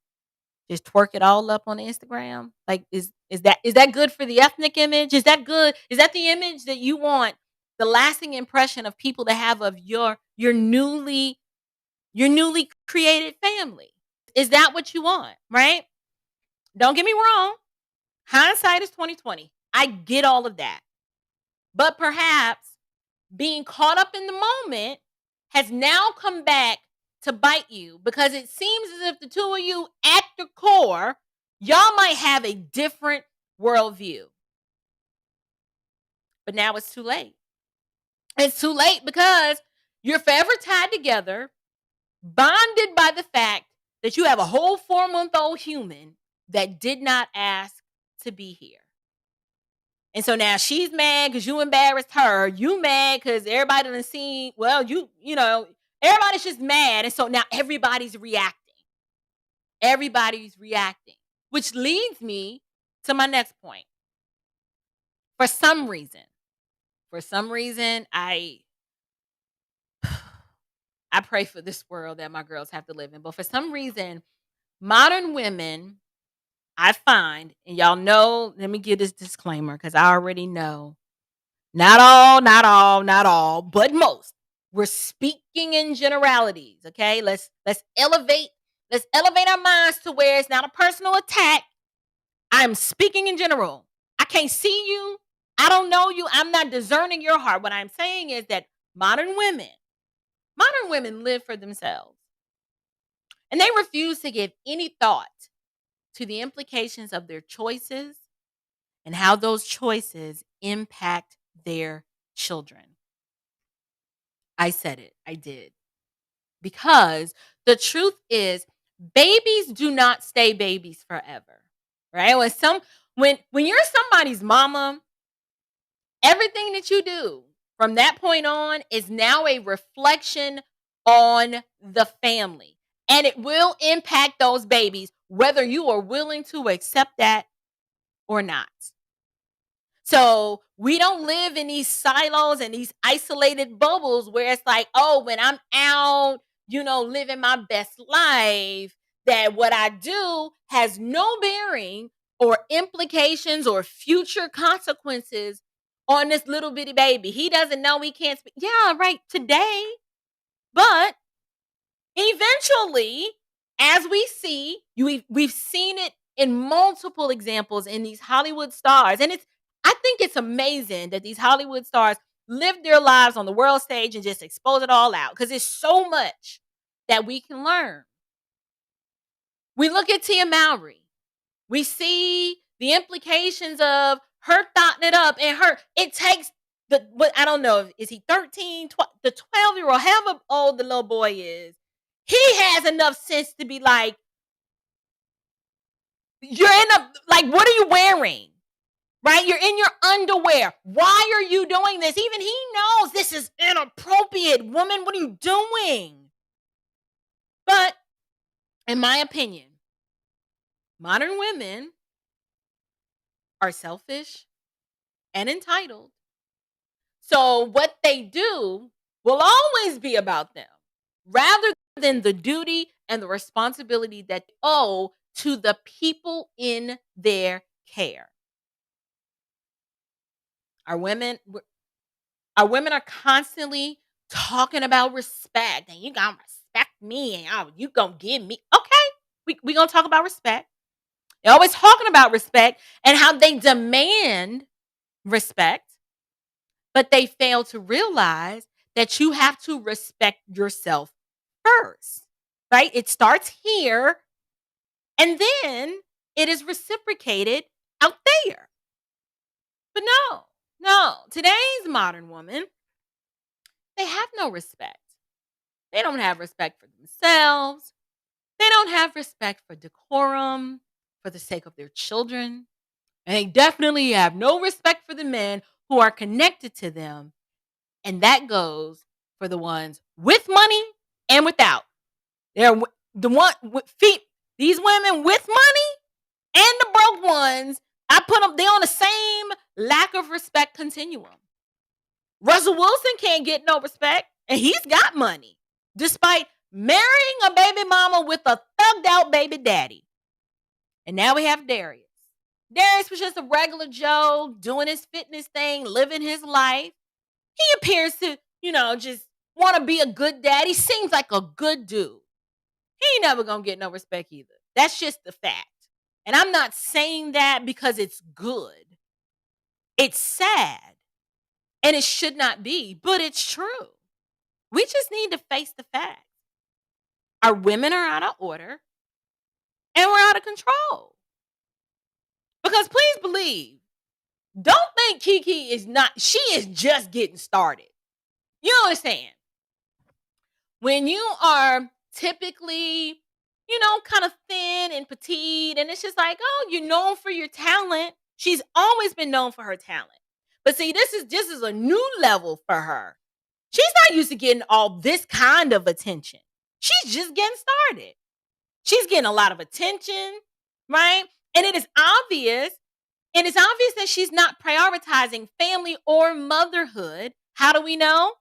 twerk it all up on Instagram? Like, is that good for the ethnic image? Is that good? Is that the image that you want the lasting impression of people to have of your newly created family? Is that what you want, right? Don't get me wrong. Hindsight is 2020. I get all of that. But perhaps being caught up in the moment has now come back to bite you, because it seems as if the two of you at the core, y'all might have a different worldview. But now it's too late. It's too late because you're forever tied together, bonded by the fact that you have a whole 4-month-old human that did not ask to be here. And so now she's mad because you embarrassed her. You mad because everybody done seen, well, everybody's just mad. And so now everybody's reacting. Everybody's reacting. Which leads me to my next point. For some reason, I pray for this world that my girls have to live in. But for some reason, modern women, I find, and y'all know, let me give this disclaimer because I already know, not all, but most. We're speaking in generalities, okay? Let's elevate our minds to where it's not a personal attack. I'm speaking in general. I can't see you. I don't know you. I'm not discerning your heart. What I'm saying is that modern women live for themselves. And they refuse to give any thought to the implications of their choices and how those choices impact their children. I said it. I did. Because the truth is, babies do not stay babies forever. Right? When you're somebody's mama, everything that you do from that point on is now a reflection on the family. And it will impact those babies, whether you are willing to accept that or not. So we don't live in these silos and these isolated bubbles where it's like, oh, when I'm out, living my best life, that what I do has no bearing or implications or future consequences on this little bitty baby. He doesn't know, he can't speak. Yeah, right, today. But eventually, as we see, we've seen it in multiple examples in these Hollywood stars. And I think it's amazing that these Hollywood stars live their lives on the world stage and just expose it all out, because there's so much that we can learn. We look at Tia Mowry. We see the implications of her thotting it up, and it takes I don't know, is he 13, the 12-year-old, however old the little boy is, he has enough sense to be like, what are you wearing? Right? You're in your underwear. Why are you doing this? Even he knows this is inappropriate. Woman, what are you doing? But in my opinion, modern women are selfish and entitled. So what they do will always be about them, rather than the duty and the responsibility that they owe to the people in their care. Our women are constantly talking about respect, and you gotta respect me, and you gonna give me. Okay, we gonna talk about respect. They're always talking about respect and how they demand respect, but they fail to realize that you have to respect yourself first, right? It starts here, and then it is reciprocated out there. But no, today's modern woman, they have no respect. They don't have respect for themselves. They don't have respect for decorum, for the sake of their children. And they definitely have no respect for the men who are connected to them. And that goes for the ones with money and without. They're the one with feet. These women with money and the broke ones, I put them, they're on the same lack of respect continuum. Russell Wilson can't get no respect, and he's got money, despite marrying a baby mama with a thugged out baby daddy. And now we have Darius. Darius was just a regular Joe doing his fitness thing, living his life. He appears to, just want to be a good dad. He seems like a good dude. He ain't never gonna get no respect either. That's just the fact. And I'm not saying that because it's good. It's sad. And it should not be, but it's true. We just need to face the fact. Our women are out of order and we're out of control. Because please believe, don't think KeKe is not, she is just getting started. You understand? When you are typically, kind of thin and petite, and it's just like, oh, you're known for your talent. She's always been known for her talent. But see, this is a new level for her. She's not used to getting all this kind of attention. She's just getting started. She's getting a lot of attention, right? And it is obvious. And it's obvious that she's not prioritizing family or motherhood. How do we know?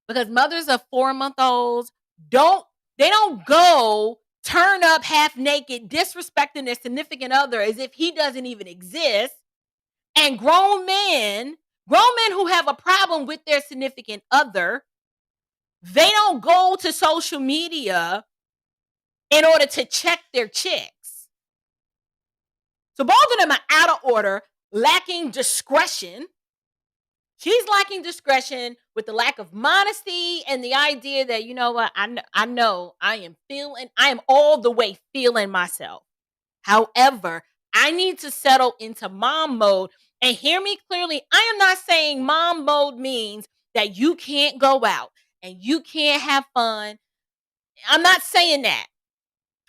Because mothers of 4-month-olds don't go turn up half naked, disrespecting their significant other as if he doesn't even exist. And grown men who have a problem with their significant other, they don't go to social media in order to check their chicks. So both of them are out of order, lacking discretion. She's lacking discretion with the lack of modesty and the idea that, you know what, I know I am all the way feeling myself. However, I need to settle into mom mode. And hear me clearly, I am not saying mom mode means that you can't go out and you can't have fun. I'm not saying that.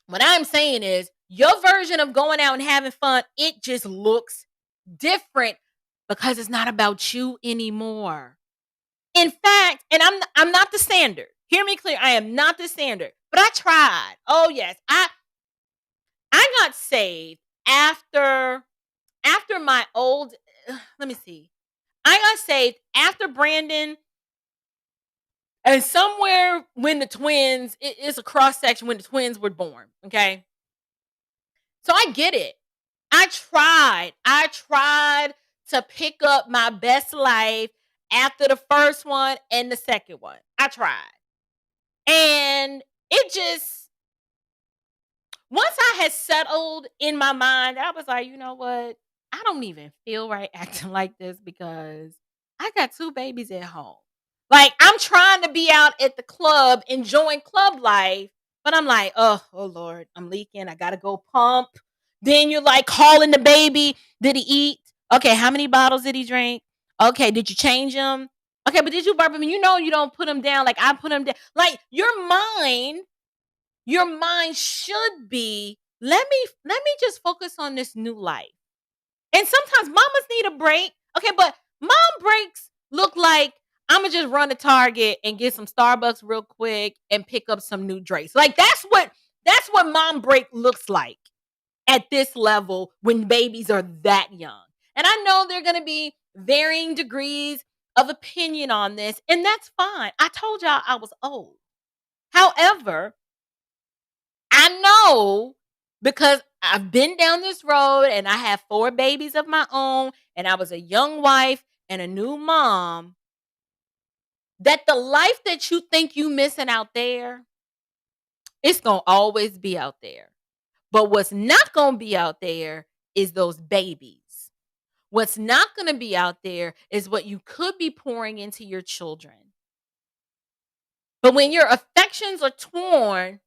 What I'm saying is your version of going out and having fun, it just looks different because it's not about you anymore. In fact, and I'm not the standard. Hear me clear, I am not the standard. But I tried. Oh yes, I got saved after my old, let me see. I got saved after Brandon, and somewhere when the twins, it's a cross section when the twins were born. Okay. So I get it. I tried to pick up my best life after the first one and the second one. I tried. And it just, once I had settled in my mind, I was like, you know what? I don't even feel right acting like this because I got 2 babies at home. Like, I'm trying to be out at the club, enjoying club life, but I'm like, oh Lord, I'm leaking. I got to go pump. Then you're like calling the baby. Did he eat? Okay, how many bottles did he drink? Okay, did you change him? Okay, but did you burp him? You don't put him down like I put him down. Like, your mind should be, let me just focus on this new life. And sometimes mamas need a break. Okay, but mom breaks look like I'm going to just run to Target and get some Starbucks real quick and pick up some new drinks. Like, that's what mom break looks like at this level when babies are that young. And I know there are going to be varying degrees of opinion on this, and that's fine. I told y'all I was old. However, I know, because I've been down this road and I have 4 babies of my own, and I was a young wife and a new mom, that the life that you think you missing out there, it's going to always be out there. But what's not going to be out there is those babies. What's not going to be out there is what you could be pouring into your children. But when your affections are torn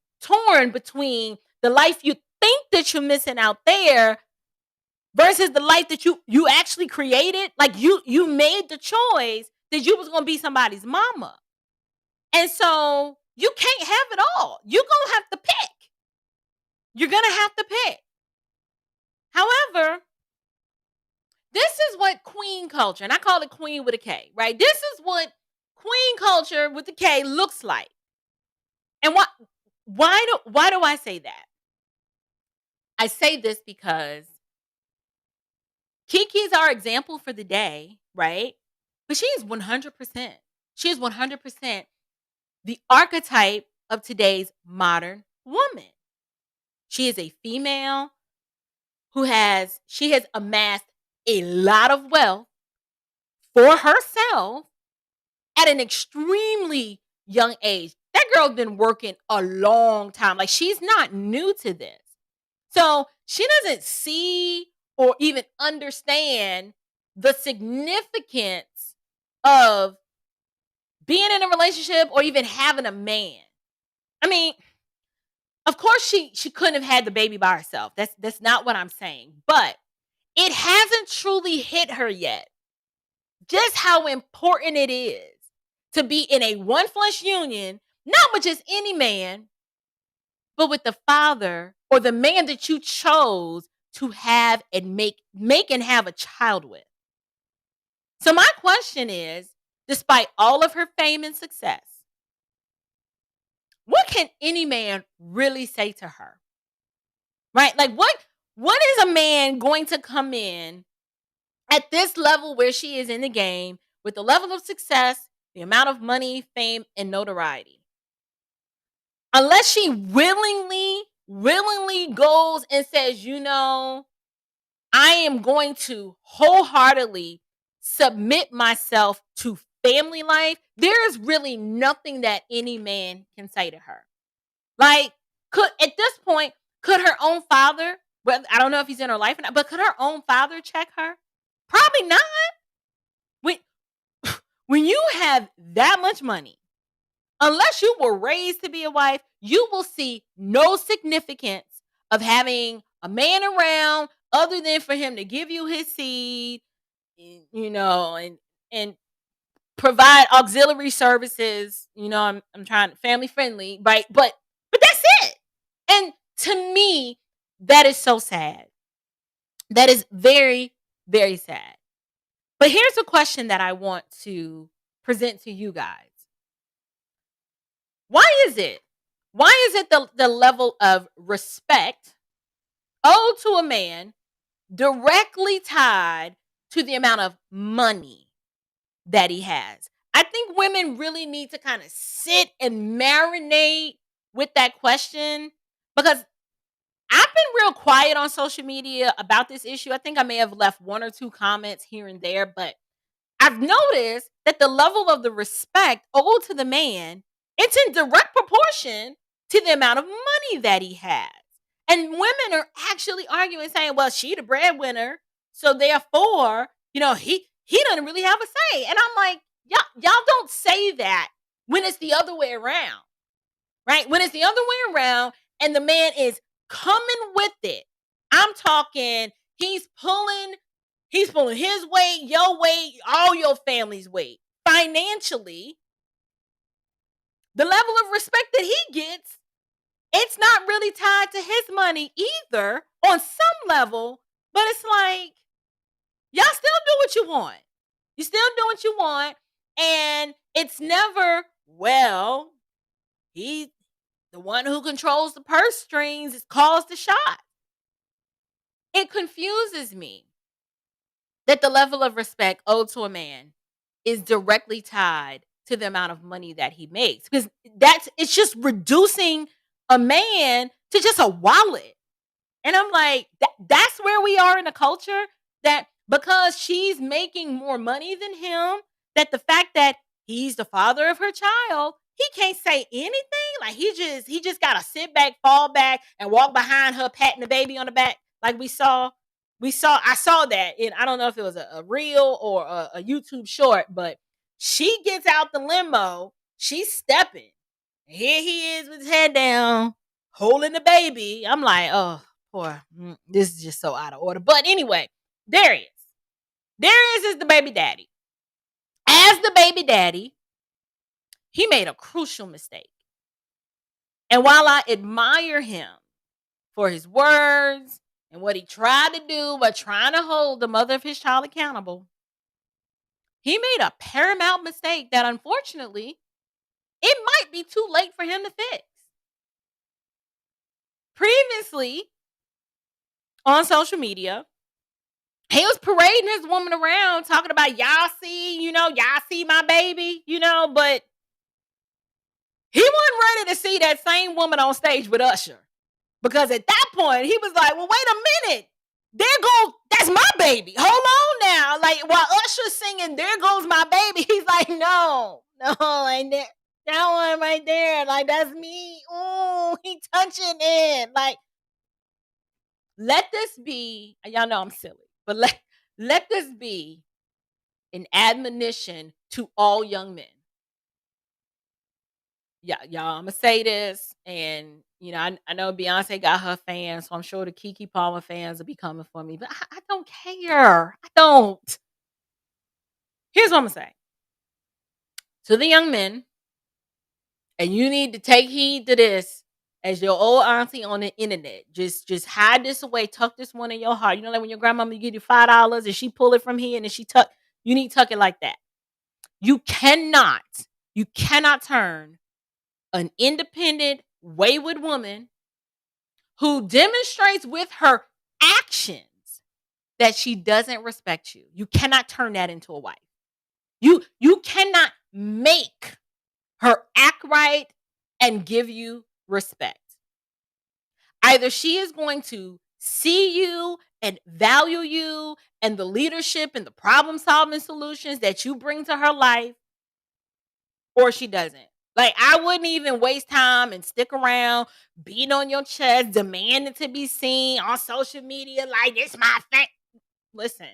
between the life you think that you're missing out there versus the life that you actually created, like you made the choice that you was going to be somebody's mama. And so you can't have it all. You're going to have to pick. You're going to have to pick. However, this is what queen culture, and I call it queen with a K, right? This is what queen culture with the K looks like. And why do I say that? I say this because KeKe is our example for the day, right? But she is 100%. She is 100% the archetype of today's modern woman. She is a female she has amassed a lot of wealth for herself at an extremely young age. That girl's been working a long time. Like, she's not new to this. So she doesn't see or even understand the significance of being in a relationship or even having a man. I mean, of course she couldn't have had the baby by herself. That's not what I'm saying. But it hasn't truly hit her yet just how important it is to be in a one flesh union, not with just any man, but with the father or the man that you chose to have and make and have a child with. So my question is, despite all of her fame and success, what can any man really say to her? Right? Like, what is a man going to come in at this level where she is in the game with the level of success, the amount of money, fame, and notoriety? Unless she willingly goes and says, I am going to wholeheartedly submit myself to family life, there is really nothing that any man can say to her. Like, at this point, could her own father, well, I don't know if he's in her life or not, but could her own father check her? Probably not. When you have that much money, unless you were raised to be a wife, you will see no significance of having a man around other than for him to give you his seed, and provide auxiliary services. I'm trying family friendly, right? But that's it. And to me, that is so sad. That is very, very sad. But here's a question that I want to present to you guys. Why is it the level of respect owed to a man directly tied to the amount of money that he has? I think women really need to kind of sit and marinate with that question, because I've been real quiet on social media about this issue. I think I may have left one or two comments here and there, but I've noticed that the level of the respect owed to the man, it's in direct proportion to the amount of money that he has. And women are actually arguing, saying, well, she the breadwinner, so therefore, he doesn't really have a say. And I'm like, y'all don't say that when it's the other way around, right? When it's the other way around and the man is coming with it. I'm talking, he's pulling his weight, your weight, all your family's weight. Financially, the level of respect that he gets, it's not really tied to his money either on some level, but it's like, y'all still do what you want. You still do what you want. And it's never, well, he's the one who controls the purse strings, calls the shot. It confuses me that the level of respect owed to a man is directly tied to the amount of money that he makes, because it's just reducing a man to just a wallet. And I'm like, that's where we are in a culture, that because she's making more money than him, that the fact that he's the father of her child. He can't say anything. Like he just gotta sit back, fall back, and walk behind her, patting the baby on the back, like we saw. I saw that, and I don't know if it was a reel or a YouTube short, but she gets out the limo, she's stepping. Here he is with his head down, holding the baby. I'm like, oh, poor, this is just so out of order. But anyway, Darius is the baby daddy. As the baby daddy, he made a crucial mistake. And while I admire him for his words and what he tried to do by trying to hold the mother of his child accountable, he made a paramount mistake that unfortunately it might be too late for him to fix. Previously, on social media, he was parading his woman around talking about y'all see my baby, but he wasn't ready to see that same woman on stage with Usher. Because at that point, he was like, well, wait a minute. That's my baby. Hold on now. Like, while Usher's singing, there goes my baby, he's like, no, like that one right there. Like, that's me. Ooh, he touching it. Like, let this be, y'all know I'm silly, but let this be an admonition to all young men. Yeah, y'all, I'm gonna say this, and I know Beyonce got her fans, so I'm sure the KeKe Palmer fans will be coming for me, but I don't care. I don't. Here's what I'm gonna say to the young men, and you need to take heed to this as your old auntie on the internet. Just hide this away, tuck this one in your heart. Like when your grandmama give you $5 and she pull it from here and then you need to tuck it like that. You cannot turn an independent, wayward woman who demonstrates with her actions that she doesn't respect you. You cannot turn that into a wife. You cannot make her act right and give you respect. Either she is going to see you and value you and the leadership and the problem-solving solutions that you bring to her life, or she doesn't. Like, I wouldn't even waste time and stick around beating on your chest, demanding to be seen on social media like it's my thing. Listen,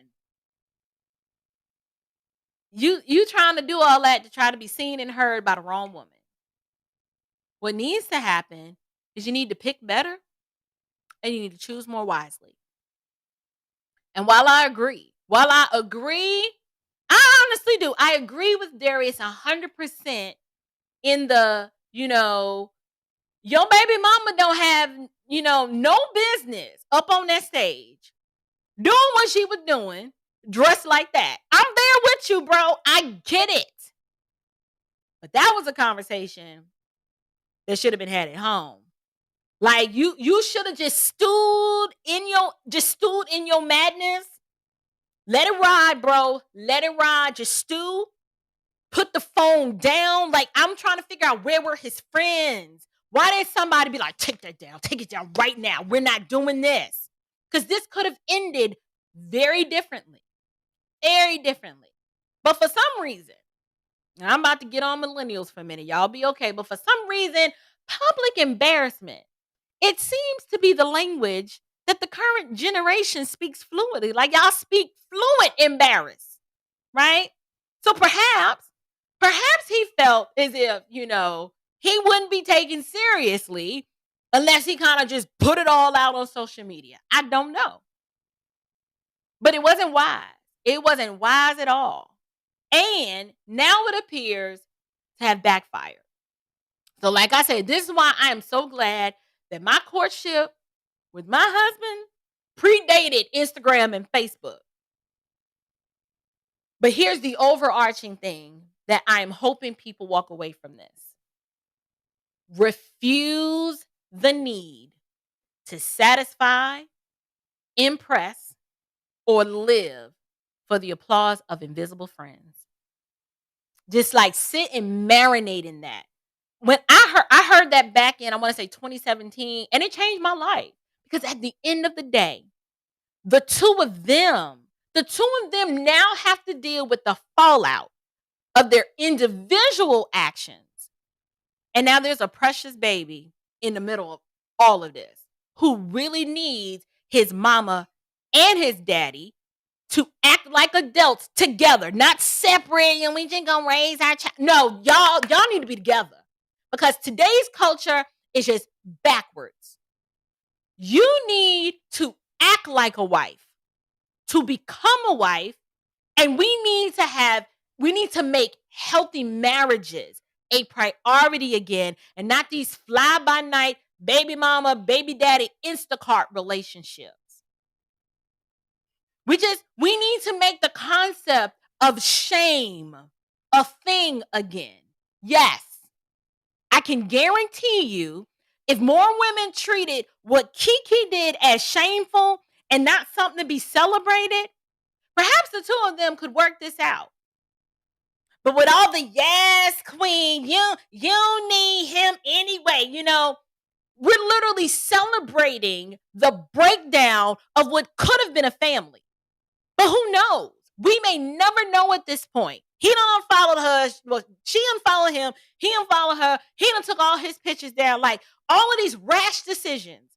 you trying to do all that to try to be seen and heard by the wrong woman. What needs to happen is you need to pick better and you need to choose more wisely. And while I agree, I honestly do. I agree with Darius 100% in the, your baby mama don't have, no business up on that stage doing what she was doing, dressed like that. I'm there with you, bro. I get it. But that was a conversation that should have been had at home. Like you should have just stewed in your madness. Let it ride, bro. Let it ride. Just stew. Put the phone down. Like, I'm trying to figure out where were his friends. Why didn't somebody be like, take that down. Take it down right now. We're not doing this. Because this could have ended very differently. Very differently. But for some reason, and I'm about to get on millennials for a minute. Y'all be okay. But for some reason, public embarrassment, it seems to be the language that the current generation speaks fluently. Like, y'all speak fluent embarrassed, right? So perhaps he felt as if, he wouldn't be taken seriously unless he kind of just put it all out on social media. I don't know. But it wasn't wise. It wasn't wise at all. And now it appears to have backfired. So like I said, this is why I am so glad that my courtship with my husband predated Instagram and Facebook. But here's the overarching thing that I'm hoping people walk away from this. Refuse the need to satisfy, impress, or live for the applause of invisible friends. Just like sit and marinate in that. When I heard that back in, I want to say 2017, and it changed my life. Because at the end of the day, the two of them now have to deal with the fallout of their individual actions. And now there's a precious baby in the middle of all of this who really needs his mama and his daddy to act like adults together, not separate, and we just gonna raise our child. No, y'all need to be together, because today's culture is just backwards. You need to act like a wife to become a wife, and we need to make healthy marriages a priority again, and not these fly-by-night baby mama, baby daddy, Instacart relationships. We need to make the concept of shame a thing again. Yes, I can guarantee you, if more women treated what KeKe did as shameful and not something to be celebrated, perhaps the two of them could work this out. But with all the yes, queen, you need him anyway, we're literally celebrating the breakdown of what could have been a family. But who knows? We may never know at this point. He done unfollowed her. Well, she unfollowed him. He unfollowed her. He done took all his pictures down. Like, all of these rash decisions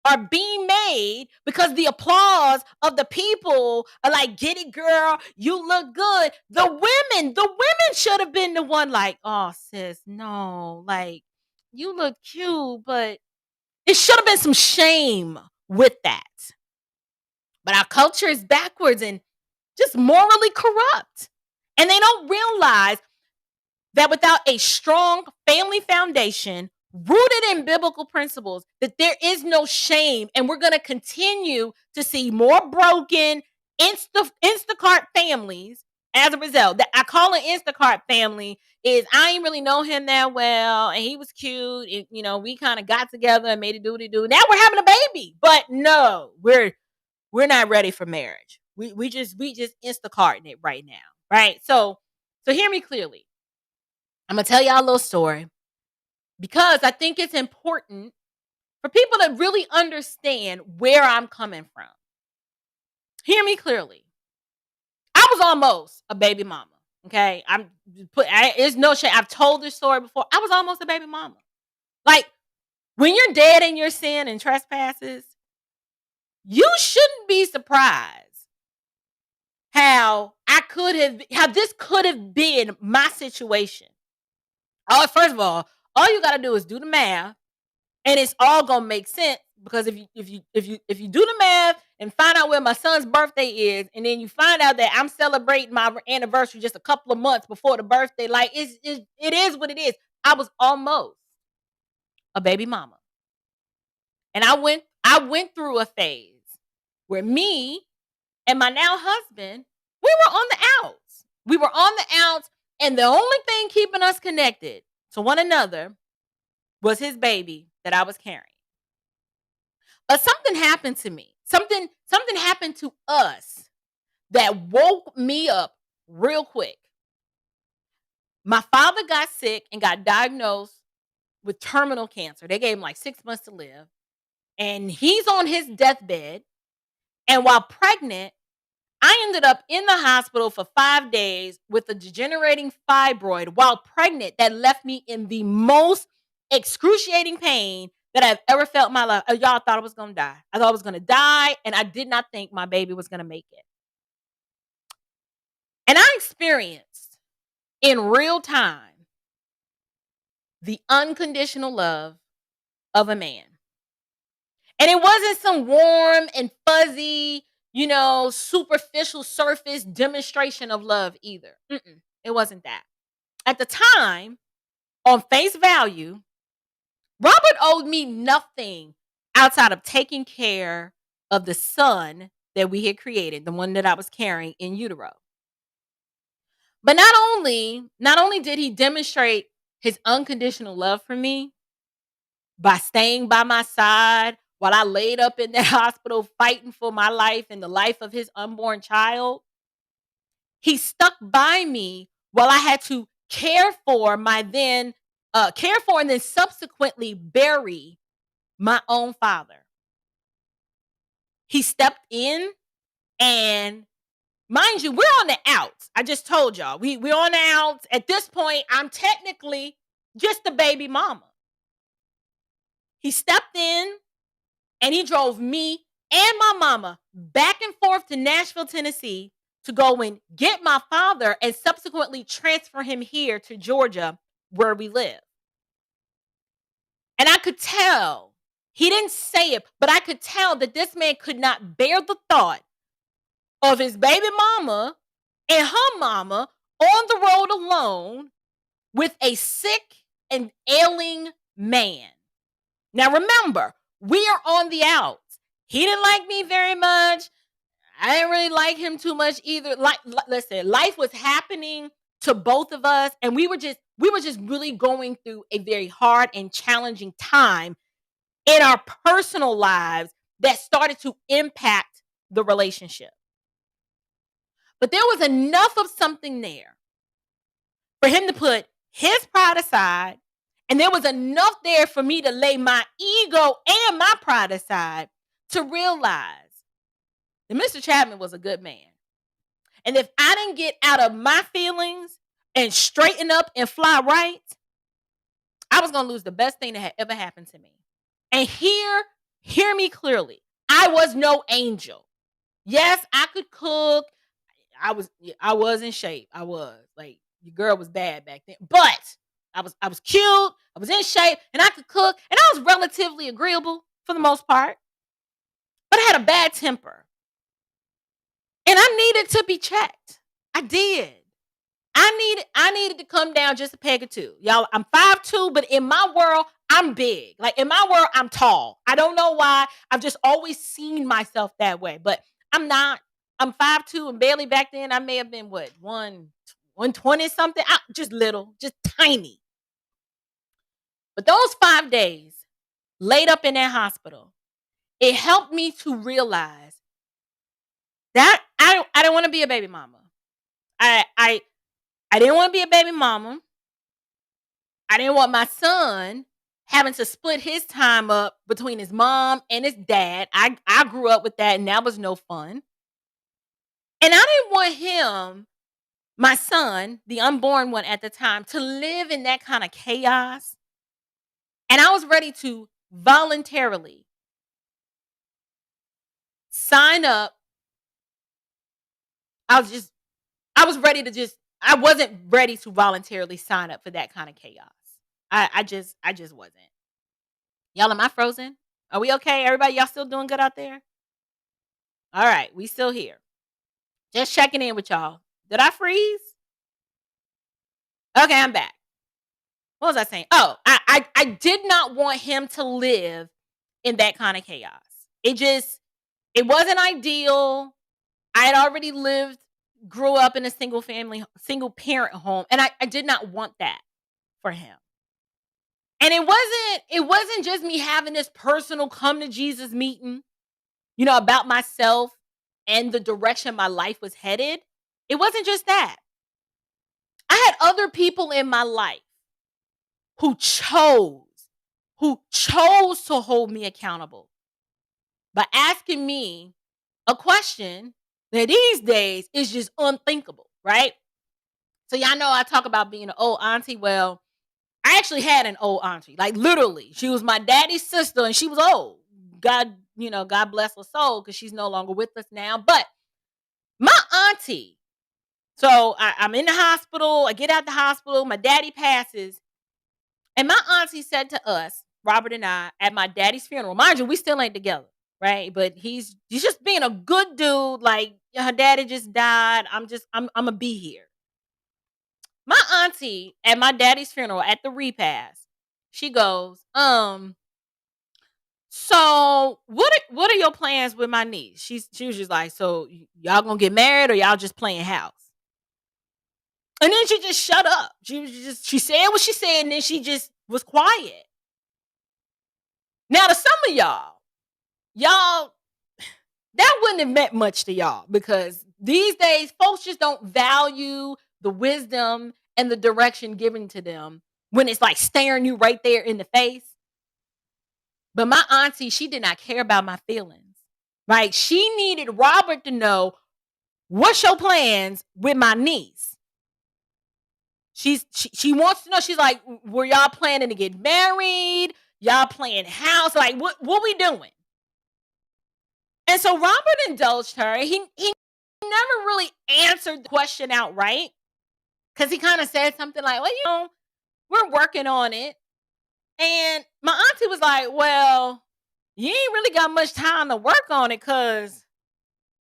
are being made because the applause of the people are like, get it, girl. You look good. The women should have been the one like, oh, sis, no. Like, you look cute, but it should have been some shame with that. But our culture is backwards and just morally corrupt. And they don't realize that without a strong family foundation rooted in biblical principles, that there is no shame. And we're going to continue to see more broken Instacart families as a result. That I call an Instacart family is I ain't really know him that well, and he was cute. And, we kind of got together and made it do. Now we're having a baby. But no, we're not ready for marriage. We just Instacarting it right now, right? So hear me clearly. I'm gonna tell y'all a little story because I think it's important for people to really understand where I'm coming from. Hear me clearly. I was almost a baby mama. Okay, it's no shame. I've told this story before. I was almost a baby mama. Like, when you're dead in your sin and trespasses, you shouldn't be surprised how this could have been my situation. Oh, first of all you got to do is do the math, and it's all gonna make sense. Because if you do the math and find out where my son's birthday is, and then you find out that I'm celebrating my anniversary just a couple of months before the birthday, like it is what it is. I was almost a baby mama, and I went through a phase where me and my now husband, we were on the outs. We were on the outs, and the only thing keeping us connected to one another was his baby that I was carrying. But something happened to me. Something happened to us that woke me up real quick. My father got sick and got diagnosed with terminal cancer. They gave him like 6 months to live. And he's on his deathbed. And while pregnant, I ended up in the hospital for 5 days with a degenerating fibroid while pregnant that left me in the most excruciating pain that I've ever felt in my life. Y'all thought I was going to die. I thought I was going to die, and I did not think my baby was going to make it. And I experienced in real time the unconditional love of a man. And it wasn't some warm and fuzzy, superficial surface demonstration of love either. It wasn't that. At the time, on face value, Robert owed me nothing outside of taking care of the son that we had created, the one that I was carrying in utero. But not only did he demonstrate his unconditional love for me by staying by my side while I laid up in that hospital fighting for my life and the life of his unborn child, he stuck by me while I had to care for and then subsequently bury my own father. He stepped in and Mind you, we're on the outs. I just told y'all. We're on the outs. At this point, I'm technically just the baby mama. He stepped in and he drove me and my mama back and forth to Nashville, Tennessee to go and get my father and subsequently transfer him here to Georgia where we live. And I could tell, he didn't say it, but I could tell that this man could not bear the thought of his baby mama and her mama on the road alone with a sick and ailing man. Now remember, we are on the outs. He didn't like me very much. I didn't really like him too much either. Listen, life was happening to both of us, and we were just really going through a very hard and challenging time in our personal lives that started to impact the relationship. But there was enough of something there for him to put his pride aside, and there was enough there for me to lay my ego and my pride aside to realize that Mr. Chapman was a good man. And if I didn't get out of my feelings and straighten up and fly right, I was going to lose the best thing that had ever happened to me. And hear me clearly. I was no angel. Yes, I could cook. I was in shape. I was like, your girl was bad back then, but I was cute. I was in shape and I could cook and I was relatively agreeable for the most part, but I had a bad temper and I needed to be checked. I did. I needed to come down just a peg or two. Y'all, I'm 5'2", but in my world, I'm big. Like in my world, I'm tall. I don't know why. I've just always seen myself that way, but I'm not. I'm 5'2", and barely back then I may have been 120 something. Just little, just tiny. But those 5 days laid up in that hospital, it helped me to realize that I didn't want to be a baby mama. I didn't want to be a baby mama. I didn't want my son having to split his time up between his mom and his dad. I grew up with that, and that was no fun. And I didn't want him, my son, the unborn one at the time, to live in that kind of chaos. And I was ready to voluntarily sign up. I wasn't ready to voluntarily sign up for that kind of chaos. I just wasn't. Y'all, am I frozen? Are we okay? Everybody, y'all still doing good out there? All right, we still here. Just checking in with y'all. Did I freeze? Okay, I'm back. What was I saying? Oh, I did not want him to live in that kind of chaos. It wasn't ideal. I had already grew up in a single parent home, and I did not want that for him. And it wasn't just me having this personal come to Jesus meeting, about myself and the direction my life was headed. It wasn't just that. I had other people in my life who chose to hold me accountable by asking me a question that these days is just unthinkable, right? So y'all know I talk about being an old auntie. Well, I actually had an old auntie, like literally. She was my daddy's sister and she was old. God bless her soul because she's no longer with us now. But my auntie, so I'm in the hospital. I get out the hospital. My daddy passes. And my auntie said to us, Robert and I, at my daddy's funeral, mind you, we still ain't together, right? But he's just being a good dude. Like, her daddy just died. I'm going to be here. My auntie at my daddy's funeral at the repast, she goes, so what are your plans with my niece? She was just like, so y'all gonna get married or y'all just playing house? And then she just shut up. She said what she said, and then she just was quiet. Now to some of y'all, that wouldn't have meant much to y'all because these days folks just don't value the wisdom and the direction given to them when it's like staring you right there in the face. But my auntie, she did not care about my feelings, right? She needed Robert to know what's your plans with my niece? She wants to know. She's like, were y'all planning to get married? Y'all playing house? Like, what we doing? And so Robert indulged her. He never really answered the question outright, because he kind of said something like, well, we're working on it. And my auntie was like, well, you ain't really got much time to work on it because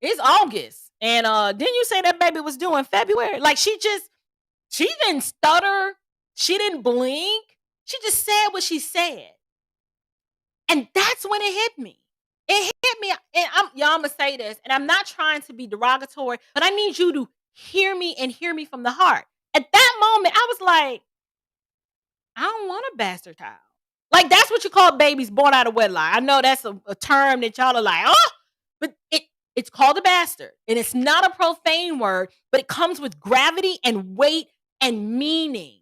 it's August. And didn't you say that baby was due in February? Like, she didn't stutter. She didn't blink. She just said what she said. And that's when it hit me. It hit me. And I'm going to say this, and I'm not trying to be derogatory, but I need you to hear me and hear me from the heart. At that moment, I was like, I don't want a bastard child. Like, that's what you call babies born out of wedlock. I know that's a term that y'all are like, oh, but it's called a bastard. And it's not a profane word, but it comes with gravity and weight and meaning.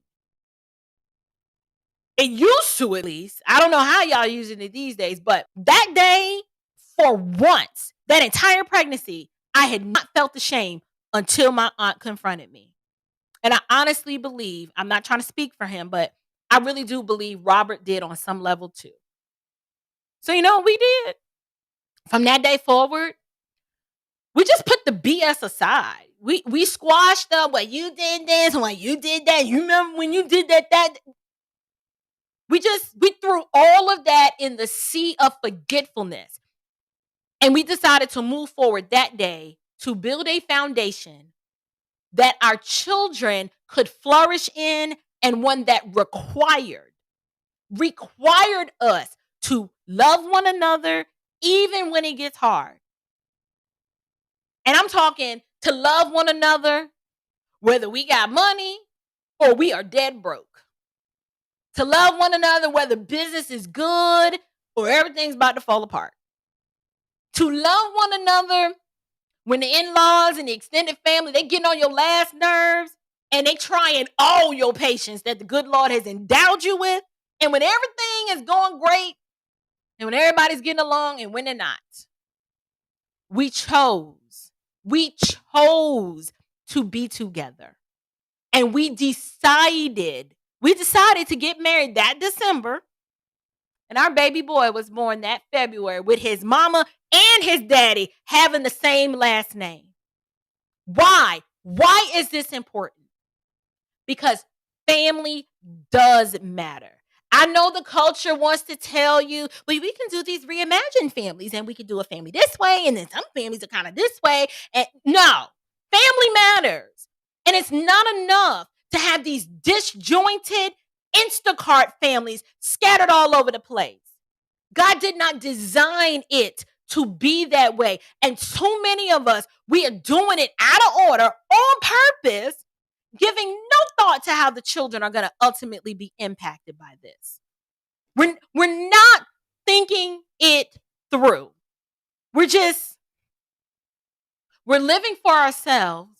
It used to, at least. I don't know how y'all using it these days, but that day, for once, that entire pregnancy, I had not felt the shame until my aunt confronted me. And I honestly believe, I'm not trying to speak for him, but I really do believe Robert did on some level too. So you know what we did? From that day forward, we just put the BS aside. We squashed up what you did this and what you did that. You remember when you did that? We threw all of that in the sea of forgetfulness. And we decided to move forward that day to build a foundation that our children could flourish in, and one that required us to love one another even when it gets hard. And I'm talking to love one another whether we got money or we are dead broke. To love one another whether business is good or everything's about to fall apart. To love one another when the in-laws and the extended family, they getting on your last nerves and they trying all your patience that the good Lord has endowed you with. And when everything is going great and when everybody's getting along and when they're not. We chose to be together. And we decided to get married that December. And our baby boy was born that February with his mama and his daddy having the same last name. Why? Why is this important? Because family does matter. I know the culture wants to tell you, well, we can do these reimagined families and we can do a family this way and then some families are kind of this way. And no, family matters. And it's not enough to have these disjointed Instacart families scattered all over the place. God did not design it to be that way. And so many of us, we are doing it out of order on purpose, giving no thought to how the children are going to ultimately be impacted by this. We're not thinking it through. We're living for ourselves,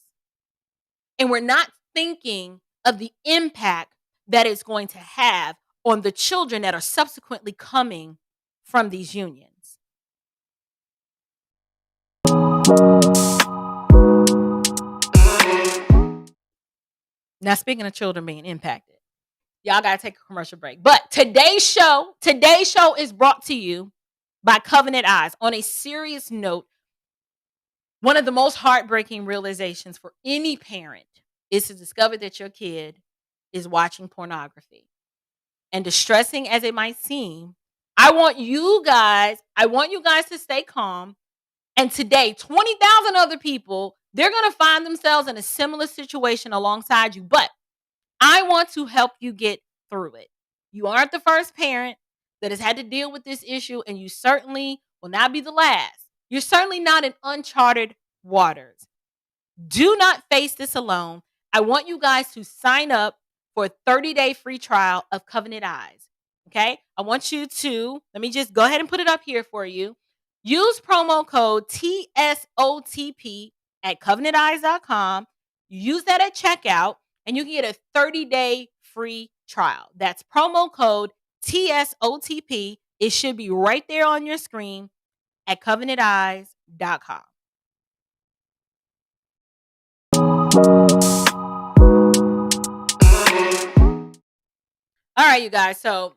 and we're not thinking of the impact that it's going to have on the children that are subsequently coming from these unions. Now, speaking of children being impacted, y'all got to take a commercial break. But today's show is brought to you by Covenant Eyes. On a serious note, one of the most heartbreaking realizations for any parent is to discover that your kid is watching pornography. And distressing as it might seem, I want you guys to stay calm. And today, 20,000 other people, they're going to find themselves in a similar situation alongside you. But I want to help you get through it. You aren't the first parent that has had to deal with this issue, and you certainly will not be the last. You're certainly not in uncharted waters. Do not face this alone. I want you guys to sign up for a 30-day free trial of Covenant Eyes. Okay? I want you to, let me just go ahead and put it up here for you. Use promo code TSOTP at covenanteyes.com. Use that at checkout, and you can get a 30-day free trial. That's promo code TSOTP. It should be right there on your screen at covenanteyes.com. right, you guys. So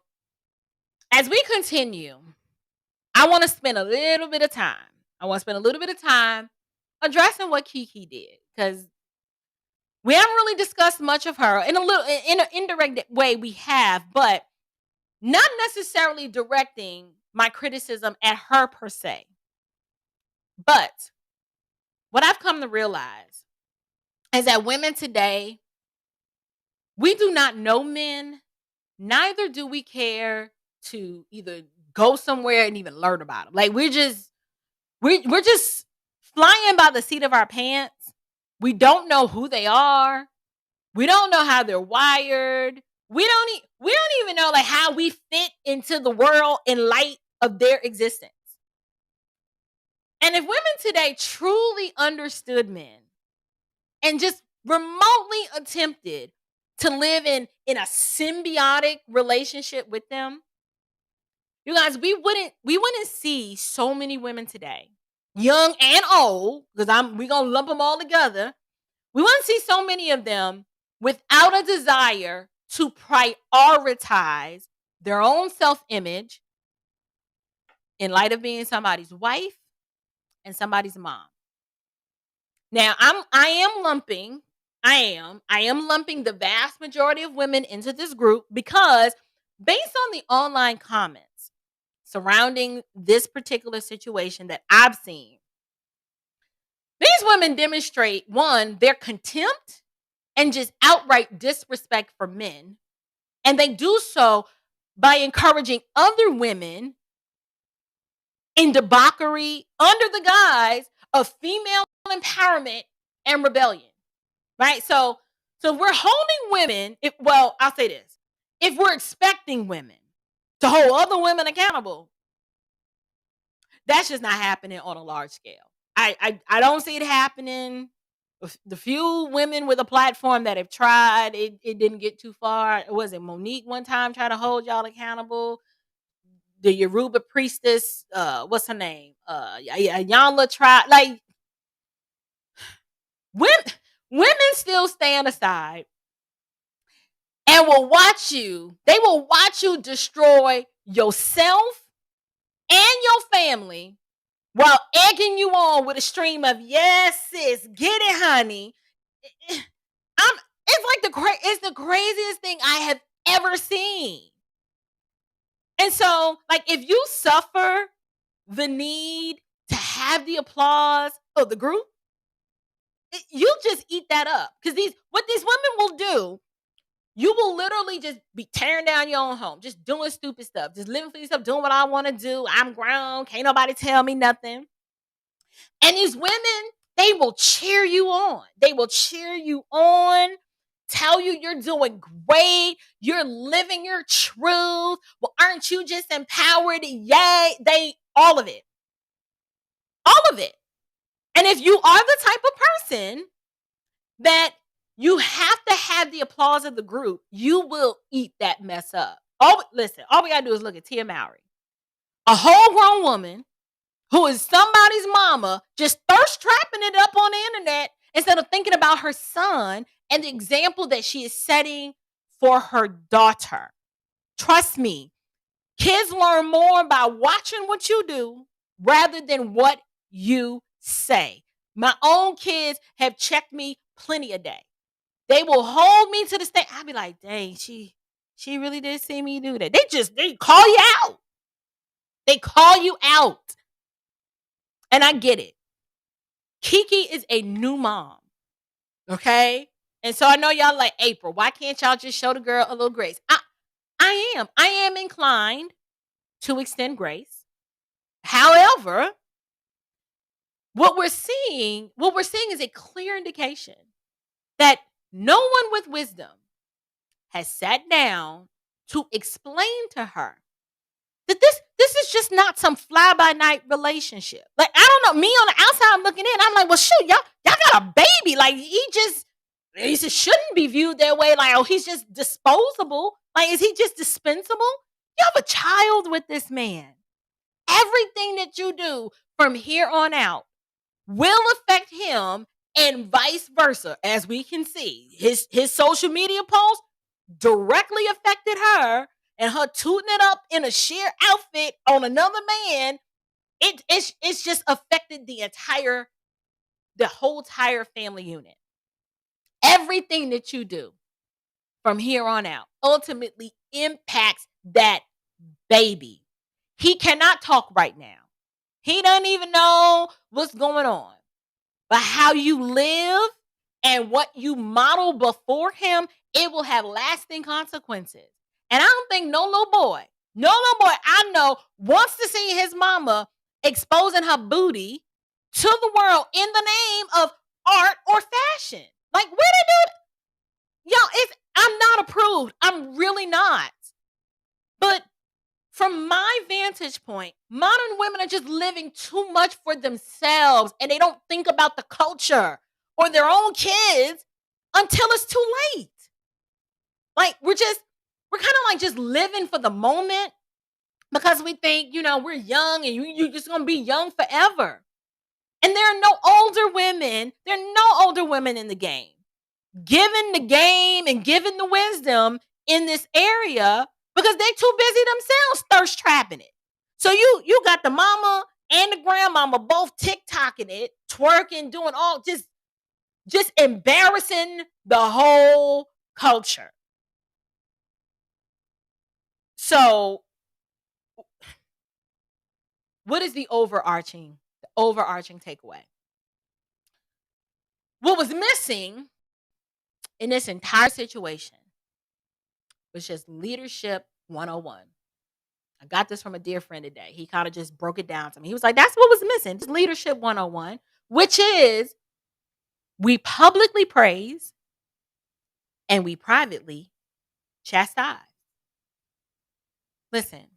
as we continue, I want to spend a little bit of time. Addressing what KeKe did, because we haven't really discussed much of her. In an indirect way, we have, but not necessarily directing my criticism at her per se. But what I've come to realize is that women today, we do not know men, neither do we care to either go somewhere and even learn about them. Like we're just flying by the seat of our pants. We don't know who they are. We don't know how they're wired. We don't even know like how we fit into the world in light of their existence. And if women today truly understood men and just remotely attempted to live in a symbiotic relationship with them, you guys, we wouldn't see so many women today, young and old, because we're gonna lump them all together. We wouldn't see so many of them without a desire to prioritize their own self-image in light of being somebody's wife and somebody's mom. Now, I am lumping the vast majority of women into this group because based on the online comments surrounding this particular situation that I've seen, these women demonstrate, one, their contempt and just outright disrespect for men. And they do so by encouraging other women in debauchery under the guise of female empowerment and rebellion. Right? So we're holding women, I'll say this. If we're expecting women to hold other women accountable, that's just not happening on a large scale. I don't see it happening. The few women with a platform that have tried, it didn't get too far. Was it Monique one time tried to hold y'all accountable? The Yoruba priestess, what's her name? Yanla tried. Like, women still stand aside and will watch you. They will watch you destroy yourself and your family while egging you on with a stream of "yes, sis, get it, honey." It's the craziest thing I have ever seen. And so, like, if you suffer the need to have the applause of the group, you just eat that up. Because what these women will do, you will literally just be tearing down your own home, just doing stupid stuff, just living for yourself, doing what I want to do. I'm grown. Can't nobody tell me nothing. And these women, they will cheer you on. They will cheer you on, tell you you're doing great. You're living your truth. Well, aren't you just empowered? Yay. All of it. All of it. And if you are the type of person that you have to have the applause of the group, you will eat that mess up. All we got to do is look at Tia Mowry, a whole grown woman who is somebody's mama, just thirst trapping it up on the internet instead of thinking about her son and the example that she is setting for her daughter. Trust me, kids learn more by watching what you do rather than what you say. My own kids have checked me plenty a day. They will hold me to the stage. I'll be like, dang, she really did see me do that. They call you out. They call you out. And I get it. KeKe is a new mom. Okay? And so I know y'all like, April, why can't y'all just show the girl a little grace? I am inclined to extend grace. However, what we're seeing is a clear indication that no one with wisdom has sat down to explain to her that this is just not some fly-by-night relationship. Like, I don't know, me on the outside I'm looking in, I'm like, well, shoot, y'all got a baby. Like, he just shouldn't be viewed that way. Like, oh, he's just disposable. Like, is he just dispensable? You have a child with this man. Everything that you do from here on out will affect him and vice versa. As we can see, his social media posts, directly affected her, and her tooting it up in a sheer outfit on another man, it's just affected the whole entire family unit. Everything that you do from here on out ultimately impacts that baby. He cannot talk right now. He doesn't even know what's going on. But how you live and what you model before him, it will have lasting consequences. And I don't think no little boy I know wants to see his mama exposing her booty to the world in the name of art or fashion. Like, where they do it? Y'all, I'm not approved. I'm really not. But from my vantage point, modern women are just living too much for themselves, and they don't think about the culture or their own kids until it's too late. Like, we're kind of like just living for the moment because we think, we're young and you're just going to be young forever. And there are no older women. There are no older women in the game. Given the game and given the wisdom in this area, because they too busy themselves thirst trapping it. So you got the mama and the grandmama both TikToking it, twerking, doing all just embarrassing the whole culture. So what is the overarching takeaway? What was missing in this entire situation was just leadership 101. I got this from a dear friend today. He kind of just broke it down to me. He was like, that's what was missing. Just leadership 101, which is we publicly praise and we privately chastise. Listen,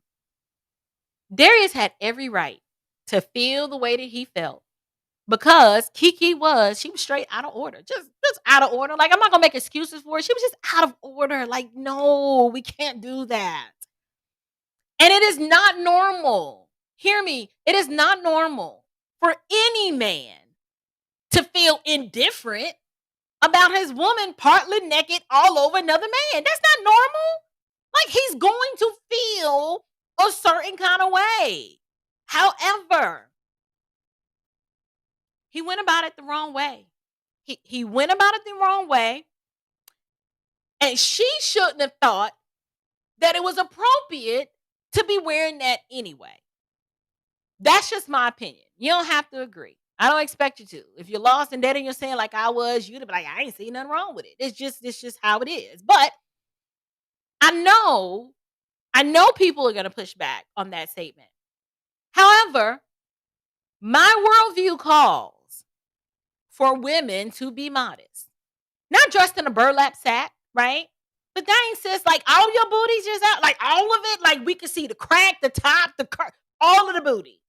Darius had every right to feel the way that he felt because KeKe was straight out of order. Just out of order. Like, I'm not going to make excuses for it. She was just out of order. Like, no, we can't do that. And it is not normal. Hear me. It is not normal for any man to feel indifferent about his woman partly naked all over another man. That's not normal. Like, he's going to feel a certain kind of way. However, he went about it the wrong way. He went about it the wrong way. And she shouldn't have thought that it was appropriate to be wearing that anyway. That's just my opinion. You don't have to agree. I don't expect you to. If you're lost and dead in your sin like I was, you'd be like, I ain't seen nothing wrong with it. It's just how it is. But I know people are going to push back on that statement. However, my worldview calls for women to be modest. Not dressed in a burlap sack, right? But dang, sis, like all your booty's just out. Like all of it. Like we could see the crack, the top, all of the booty.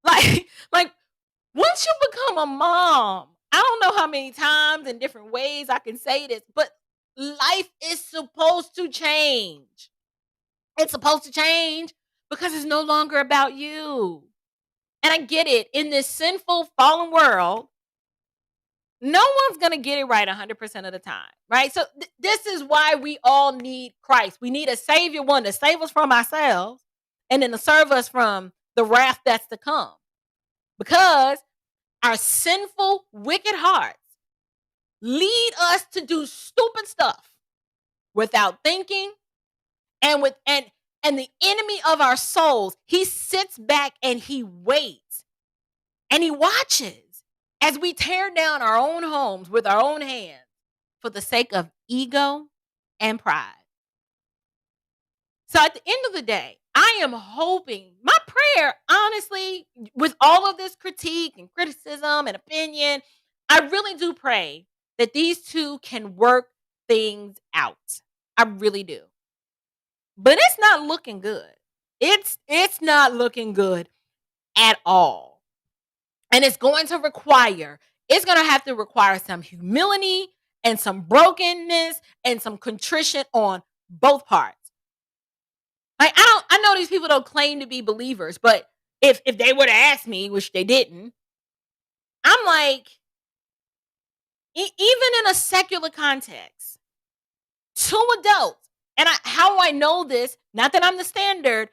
Like once you become a mom, I don't know how many times in different ways I can say this, but life is supposed to change. It's supposed to change because it's no longer about you. And I get it. In this sinful, fallen world, no one's going to get it right 100% of the time, right? So this is why we all need Christ. We need a savior, one to save us from ourselves and then to serve us from the wrath that's to come. Because our sinful, wicked hearts lead us to do stupid stuff without thinking, and the enemy of our souls, he sits back and he waits and he watches as we tear down our own homes with our own hands for the sake of ego and pride. So at the end of the day, I am hoping, my prayer, honestly, with all of this critique and criticism and opinion, I really do pray that these two can work things out. I really do. But it's not looking good. It's not looking good at all. And it's going to have to require some humility and some brokenness and some contrition on both parts. Like, I know these people don't claim to be believers, but if they were to ask me, which they didn't, I'm like, even in a secular context, two adults, and how I know this, not that I'm the standard,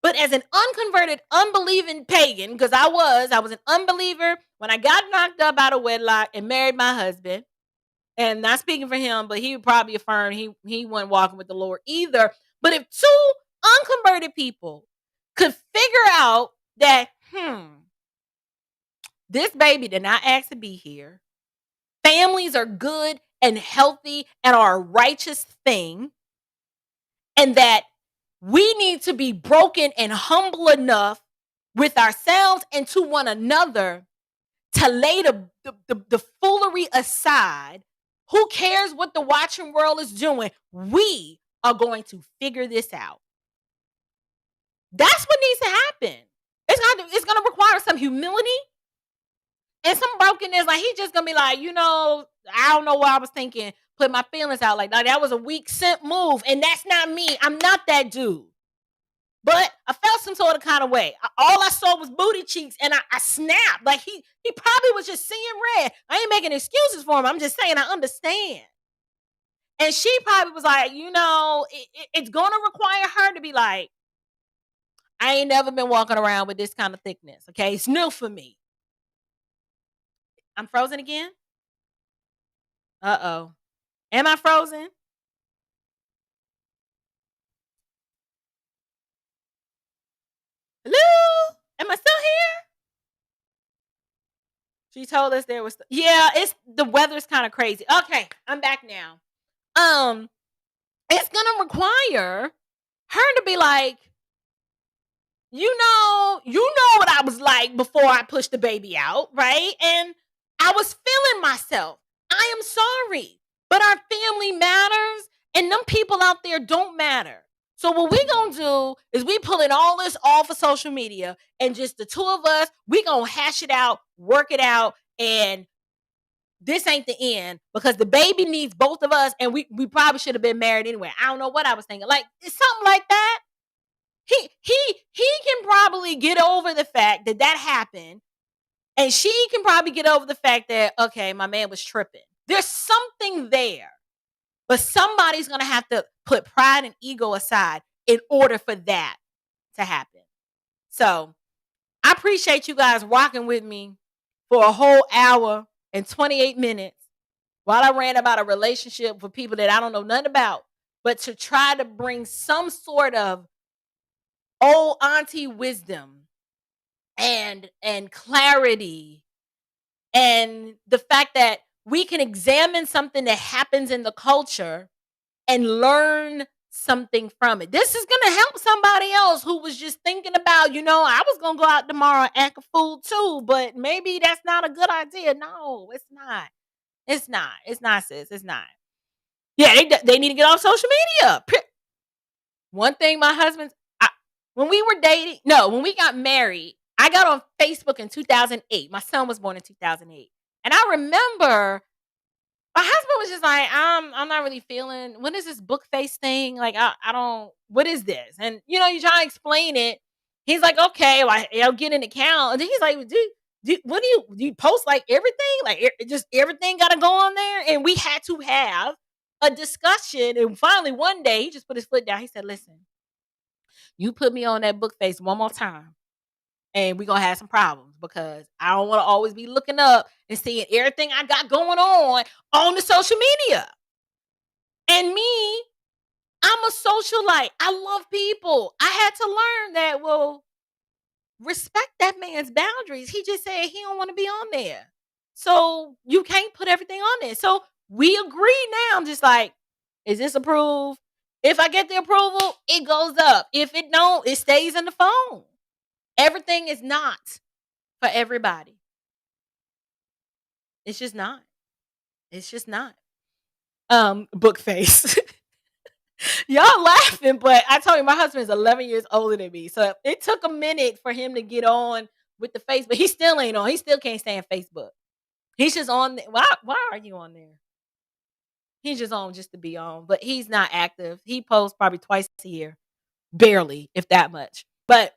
but as an unconverted, unbelieving pagan, because I was an unbeliever when I got knocked up out of wedlock and married my husband. And not speaking for him, but he would probably affirm he wasn't walking with the Lord either. But if two unconverted people could figure out that, this baby did not ask to be here. Families are good and healthy and are a righteous thing. And that we need to be broken and humble enough with ourselves and to one another to lay the foolery aside. Who cares what the watching world is doing? We are going to figure this out. That's what needs to happen. It's going to require some humility and some brokenness. Like, he's just going to be like, I don't know what I was thinking. Put my feelings out like that was a weak simp move. And that's not me. I'm not that dude. But I felt some sort of kind of way. All I saw was booty cheeks, and I snapped. Like, he probably was just seeing red. I ain't making excuses for him. I'm just saying I understand. And she probably was like, it's going to require her to be like, I ain't never been walking around with this kind of thickness. Okay, it's new for me. I'm frozen again? Uh-oh. Am I frozen? Hello? Am I still here? She told us there was... Yeah, the weather's kind of crazy. Okay, I'm back now. It's going to require her to be like, you know what I was like before I pushed the baby out, right? And I was feeling myself. I am sorry, but our family matters, and them people out there don't matter. So what we gonna do is we pulling all this off of social media, and just the two of us, we gonna hash it out, work it out, and this ain't the end, because the baby needs both of us, and we probably should have been married anyway. I don't know what I was thinking. Like, it's something like that. He can probably get over the fact that happened, and she can probably get over the fact that, okay, my man was tripping. There's something there. But somebody's going to have to put pride and ego aside in order for that to happen. So I appreciate you guys rocking with me for a whole hour and 28 minutes while I ran about a relationship with people that I don't know nothing about, but to try to bring some sort of old auntie wisdom and clarity, and the fact that we can examine something that happens in the culture and learn something from it. This is going to help somebody else who was just thinking about, I was going to go out tomorrow and act a fool too, but maybe that's not a good idea. No, it's not. It's not. It's not, sis. It's not. Yeah, they need to get off social media. One thing my husband's, when we got married, I got on Facebook in 2008. My son was born in 2008. And I remember my husband was just like, I'm not really feeling, what is this book face thing? Like, I don't, what is this? And, you try to explain it. He's like, okay, well, I'll get an account. And then he's like, what do you post like everything? Like, just everything got to go on there? And we had to have a discussion. And finally, one day, he just put his foot down. He said, listen, you put me on that book face one more time, and we're going to have some problems, because I don't want to always be looking up and seeing everything I got going on the social media. And me, I'm a socialite. I love people. I had to learn that, well, respect that man's boundaries. He just said he don't want to be on there. So you can't put everything on there. So we agree now. I'm just like, is this approved? If I get the approval, it goes up. If it don't, it stays in the phone. Everything is not for everybody. It's just not. It's just not. Book face. Y'all laughing, but I told you my husband is 11 years older than me. So it took a minute for him to get on with the Facebook. He still ain't on. He still can't stand Facebook. He's just on. Why are you on there? He's just on just to be on, but he's not active. He posts probably twice a year. Barely, if that much. But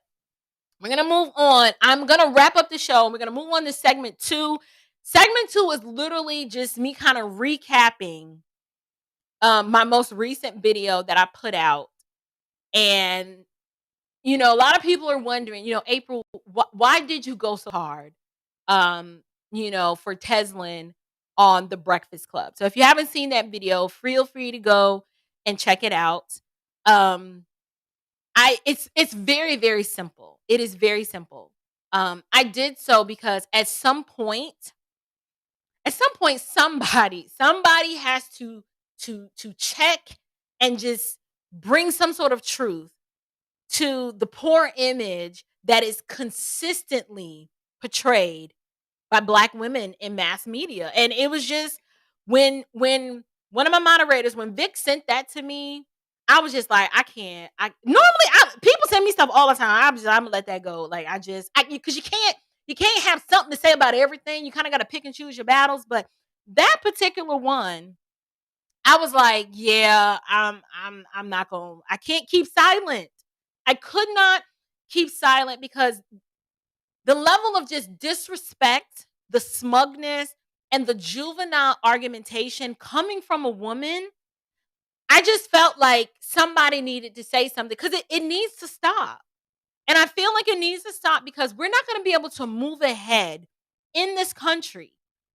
we're going to move on. I'm going to wrap up the show. We're going to move on to segment 2. Segment 2 is literally just me kind of recapping my most recent video that I put out. And, a lot of people are wondering, April, why did you go so hard, for Teslin on the Breakfast Club? So if you haven't seen that video, feel free to go and check it out. It's very, very simple. It is very simple. I did so because at some point somebody has to check and just bring some sort of truth to the poor image that is consistently portrayed by Black women in mass media. And it was just when one of my moderators, when Vic sent that to me, I was just like, I can't. People send me stuff all the time. I'm gonna let that go. Like because you can't have something to say about everything. You kind of got to pick and choose your battles. But that particular one, I was like, yeah, I'm not gonna. I can't keep silent. I could not keep silent because the level of just disrespect, the smugness, and the juvenile argumentation coming from a woman, I just felt like somebody needed to say something because it needs to stop. And I feel like it needs to stop because we're not going to be able to move ahead in this country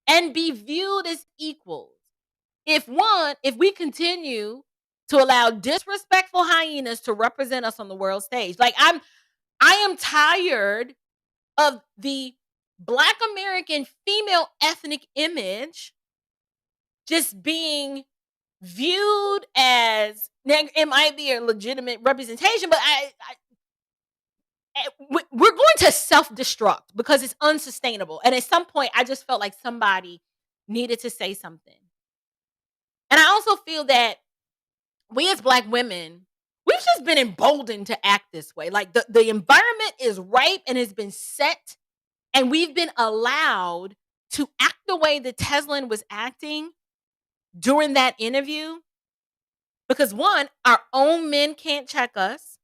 and be viewed as equals if we continue to allow disrespectful hyenas to represent us on the world stage. Like I am tired of the Black American female ethnic image just being viewed as, it might be a legitimate representation, but we're going to self-destruct because it's unsustainable. And at some point, I just felt like somebody needed to say something. And I also feel that we as Black women, we've just been emboldened to act this way. Like the environment is ripe and has been set, and we've been allowed to act the way that Teslin was acting during that interview. Because one, our own men can't check us.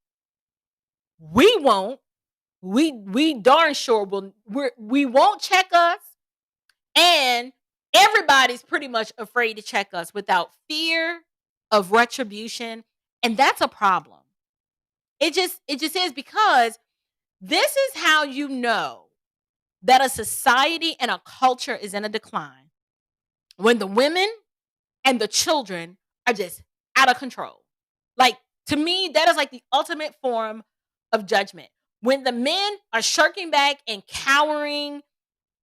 We won't. We darn sure will. We won't check us, and everybody's pretty much afraid to check us without fear of retribution, and that's a problem. It just is, because this is how you know that a society and a culture is in a decline, when the women and the children are just out of control. Like, to me, that is like the ultimate form of judgment. When the men are shirking back and cowering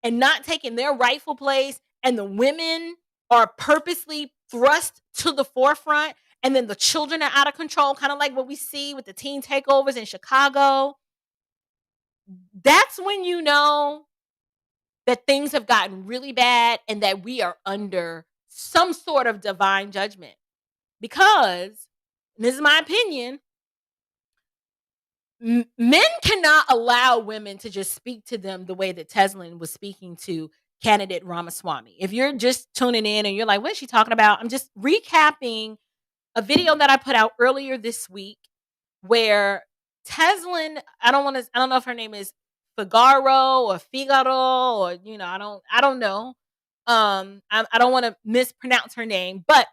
and not taking their rightful place, and the women are purposely thrust to the forefront, and then the children are out of control, kind of like what we see with the teen takeovers in Chicago, that's when you know that things have gotten really bad and that we are under some sort of divine judgment. Because, and this is my opinion, men cannot allow women to just speak to them the way that Teslin was speaking to candidate Ramaswamy. If you're just tuning in and you're like, what is she talking about? I'm just recapping a video that I put out earlier this week where Teslin, I don't know if her name is Figaro, or I don't know. I don't want to mispronounce her name, but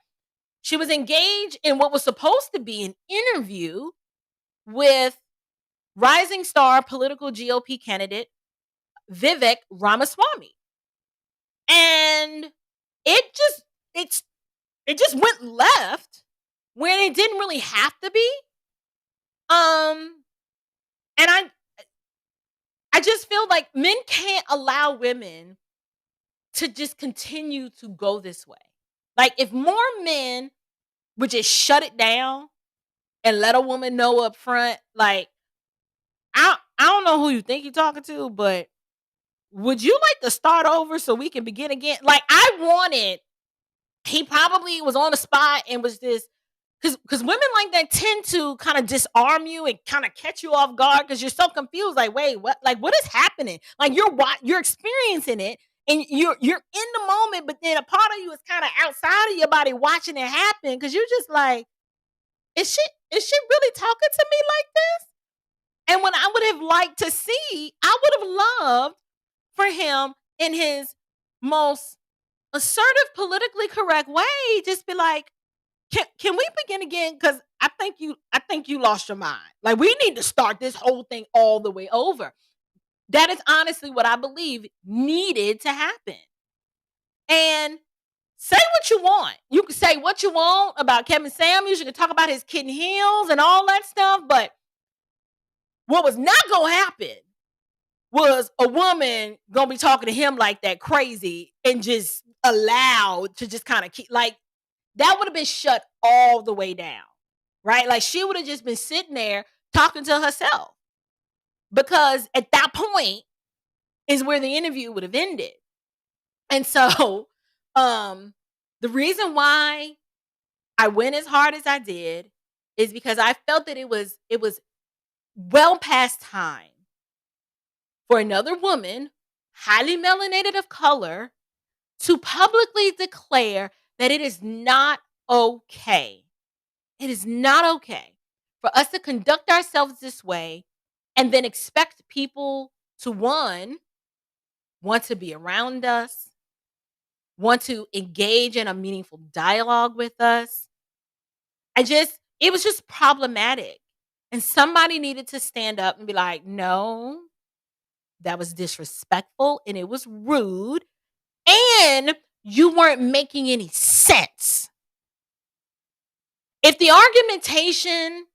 she was engaged in what was supposed to be an interview with rising star political GOP candidate Vivek Ramaswamy. And it just went left when it didn't really have to be. And I just feel like men can't allow women to just continue to go this way. Like, if more men would just shut it down and let a woman know up front, like, I don't know who you think you're talking to, but would you like to start over so we can begin again? Like, he probably was on the spot and was just, because women like that tend to kind of disarm you and kind of catch you off guard because you're so confused. Like, wait, what? Like, what is happening? Like, you're experiencing it and you're in the moment, but then a part of you is kind of outside of your body watching it happen because you're just like, is she really talking to me like this? And when I would have liked to see, I would have loved for him, in his most assertive, politically correct way, just be like, can we begin again? Because I think you lost your mind. Like, we need to start this whole thing all the way over. That is honestly what I believe needed to happen. And say what you want. You can say what you want about Kevin Samuels. You can talk about his kitten heels and all that stuff. But what was not going to happen was a woman going to be talking to him like that crazy and just allowed to just kind of keep, like, that would have been shut all the way down, right? Like, she would have just been sitting there talking to herself, because at that point is where the interview would have ended. And so, the reason why I went as hard as I did is because I felt that it was well past time for another woman, highly melanated of color, to publicly declare that it is not okay. It is not okay for us to conduct ourselves this way and then expect people to, one, want to be around us, want to engage in a meaningful dialogue with us. It was just problematic. And somebody needed to stand up and be like, no, that was disrespectful and it was rude. And you weren't making any sense. If the argumentation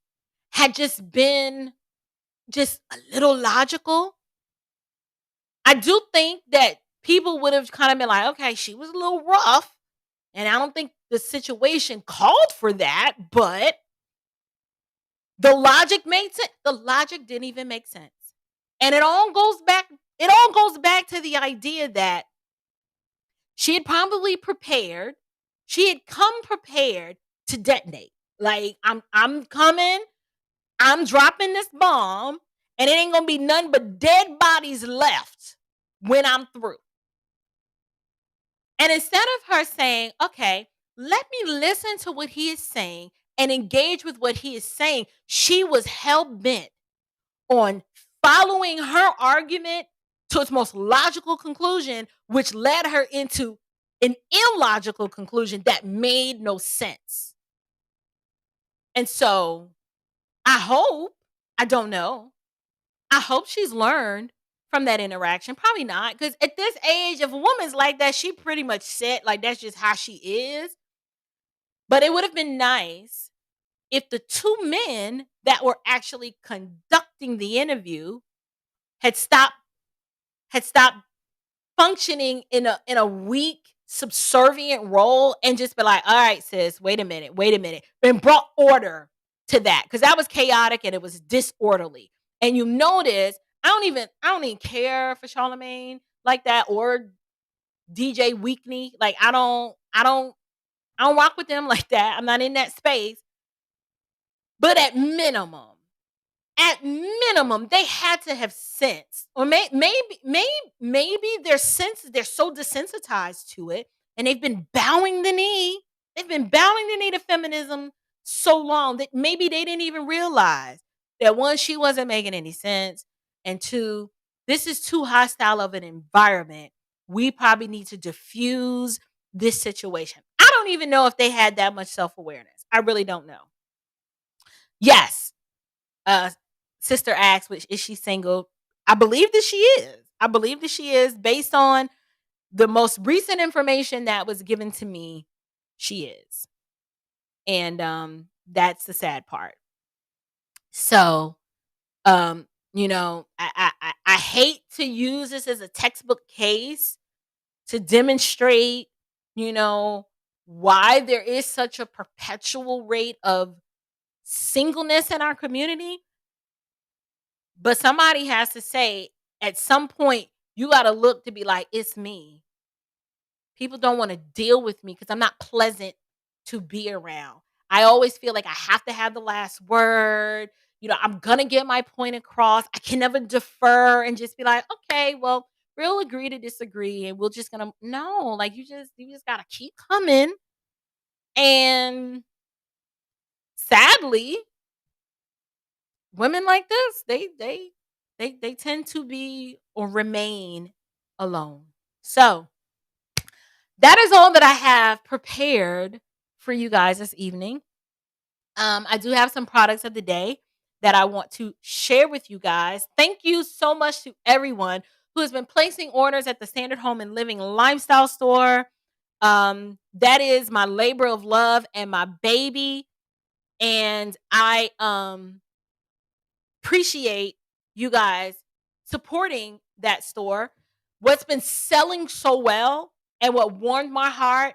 had just been just a little logical, I do think that people would have kind of been like, okay, she was a little rough. And I don't think the situation called for that, but the logic made sense. The logic didn't even make sense. And it all goes back to the idea that she had probably prepared. She had come prepared to detonate. Like, I'm coming, I'm dropping this bomb, and it ain't gonna be none but dead bodies left when I'm through. And instead of her saying, okay, let me listen to what he is saying and engage with what he is saying, she was hell-bent on following her argument to its most logical conclusion, which led her into an illogical conclusion that made no sense. And so I don't know. I hope she's learned from that interaction. Probably not, because at this age, if a woman's like that, she pretty much said, like, that's just how she is. But it would have been nice if the two men that were actually conducting the interview had stopped functioning in a weak, subservient role and just be like, all right, sis, wait a minute, and brought order to that, because that was chaotic and it was disorderly. And you notice, I don't even care for Charlemagne like that, or DJ Weekney. Like, I don't rock with them like that. I'm not in that space. But at minimum, they had to have sense, or maybe their senses, they're so desensitized to it, and they've been bowing the knee. They've been bowing the knee to feminism so long that maybe they didn't even realize that, one, she wasn't making any sense, and two, this is too hostile of an environment. We probably need to diffuse this situation. I don't even know if they had that much self-awareness. I really don't know. Yes. Sister asks, is she single? I believe that she is. Based on the most recent information that was given to me, she is. And that's the sad part. So, I hate to use this as a textbook case to demonstrate, why there is such a perpetual rate of singleness in our community. But somebody has to say, at some point, you got to look to be like, it's me. People don't want to deal with me because I'm not pleasant to be around. I always feel like I have to have the last word. I'm going to get my point across. I can never defer and just be like, okay, well, we'll agree to disagree. And we're just going to, no, like, you just got to keep coming. And sadly, women like this, they tend to be or remain alone. So that is all that I have prepared for you guys this evening. I do have some products of the day that I want to share with you guys. Thank you so much to everyone who has been placing orders at the Standard Home and Living Lifestyle Store. That is my labor of love and my baby. And I appreciate you guys supporting that store. What's been selling so well and what warmed my heart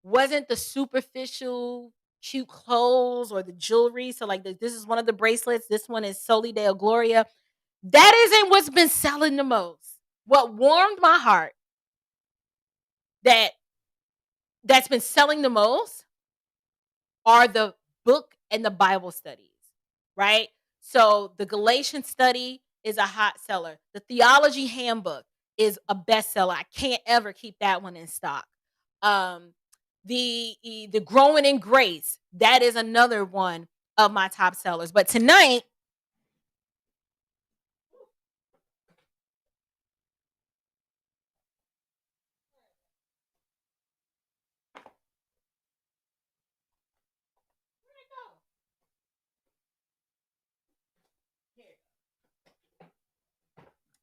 wasn't the superficial cute clothes or the jewelry. So like this is one of the bracelets. This one is Soli Deo Gloria. That isn't what's been selling the most. What warmed my heart that's been selling the most are the book and the Bible studies, right? So the Galatians study is a hot seller. The theology handbook is a bestseller. I can't ever keep that one in stock. The Growing in Grace, that is another one of my top sellers. But tonight,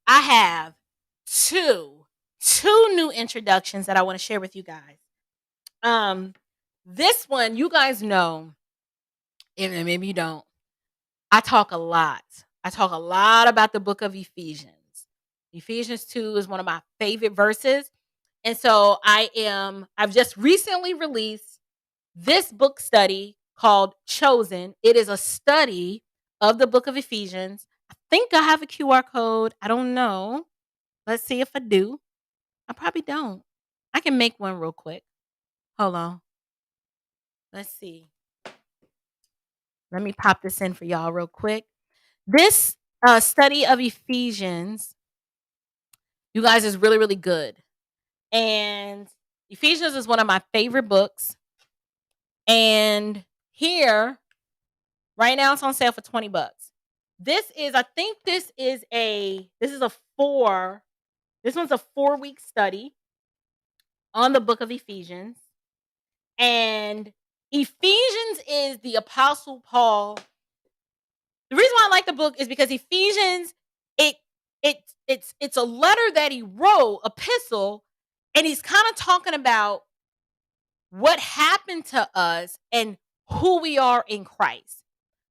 I have two new introductions that I want to share with you guys. This one, you guys know, and maybe you don't, I talk a lot. I talk a lot about the book of Ephesians. Ephesians 2 is one of my favorite verses. And so I've just recently released this book study called Chosen. It is a study of the book of Ephesians. I think I have a QR code. I don't know. Let's see if I do. I probably don't. I can make one real quick. Hold on. Let's see. Let me pop this in for y'all real quick. This study of Ephesians, you guys, is really, really good. And Ephesians is one of my favorite books. And here, right now, it's on sale for $20. This is a 4-week study on the book of Ephesians. And Ephesians is the Apostle Paul. The reason why I like the book is because Ephesians, it's a letter that he wrote, epistle, and he's kind of talking about what happened to us and who we are in Christ.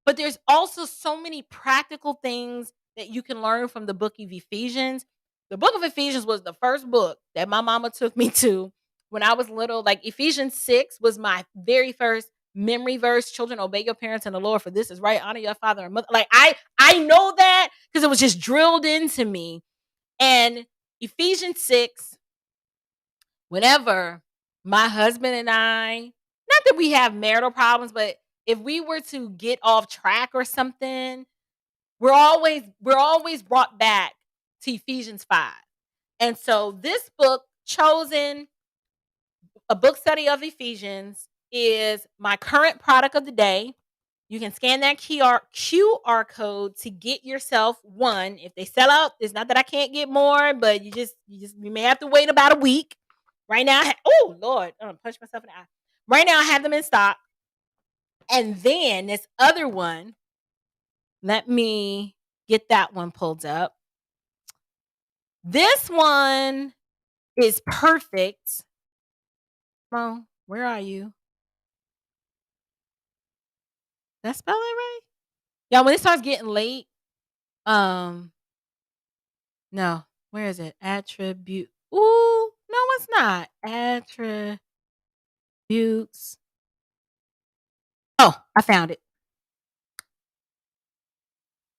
But there's also so many practical things that you can learn from the book of Ephesians. The book of Ephesians was the first book that my mama took me to when I was little. Like Ephesians 6 was my very first memory verse. Children, obey your parents in the Lord, for this is right. Honor your father and mother. Like I know that because it was just drilled into me. And Ephesians 6, whenever my husband and I, not that we have marital problems, but if we were to get off track or something, we're always brought back to Ephesians 5. And so this book, Chosen, a book study of Ephesians, is my current product of the day. You can scan that QR code to get yourself one. If they sell out, it's not that I can't get more, but you may have to wait about a week. Right now, oh Lord, I'm gonna punch myself in the eye. Right now, I have them in stock. And then this other one, let me get that one pulled up. This one is perfect. Mo, where are you? Did I spell it right? Yeah, when it starts getting late, no, where is it? Attribute. Ooh, no, it's not. Attributes. Oh, I found it.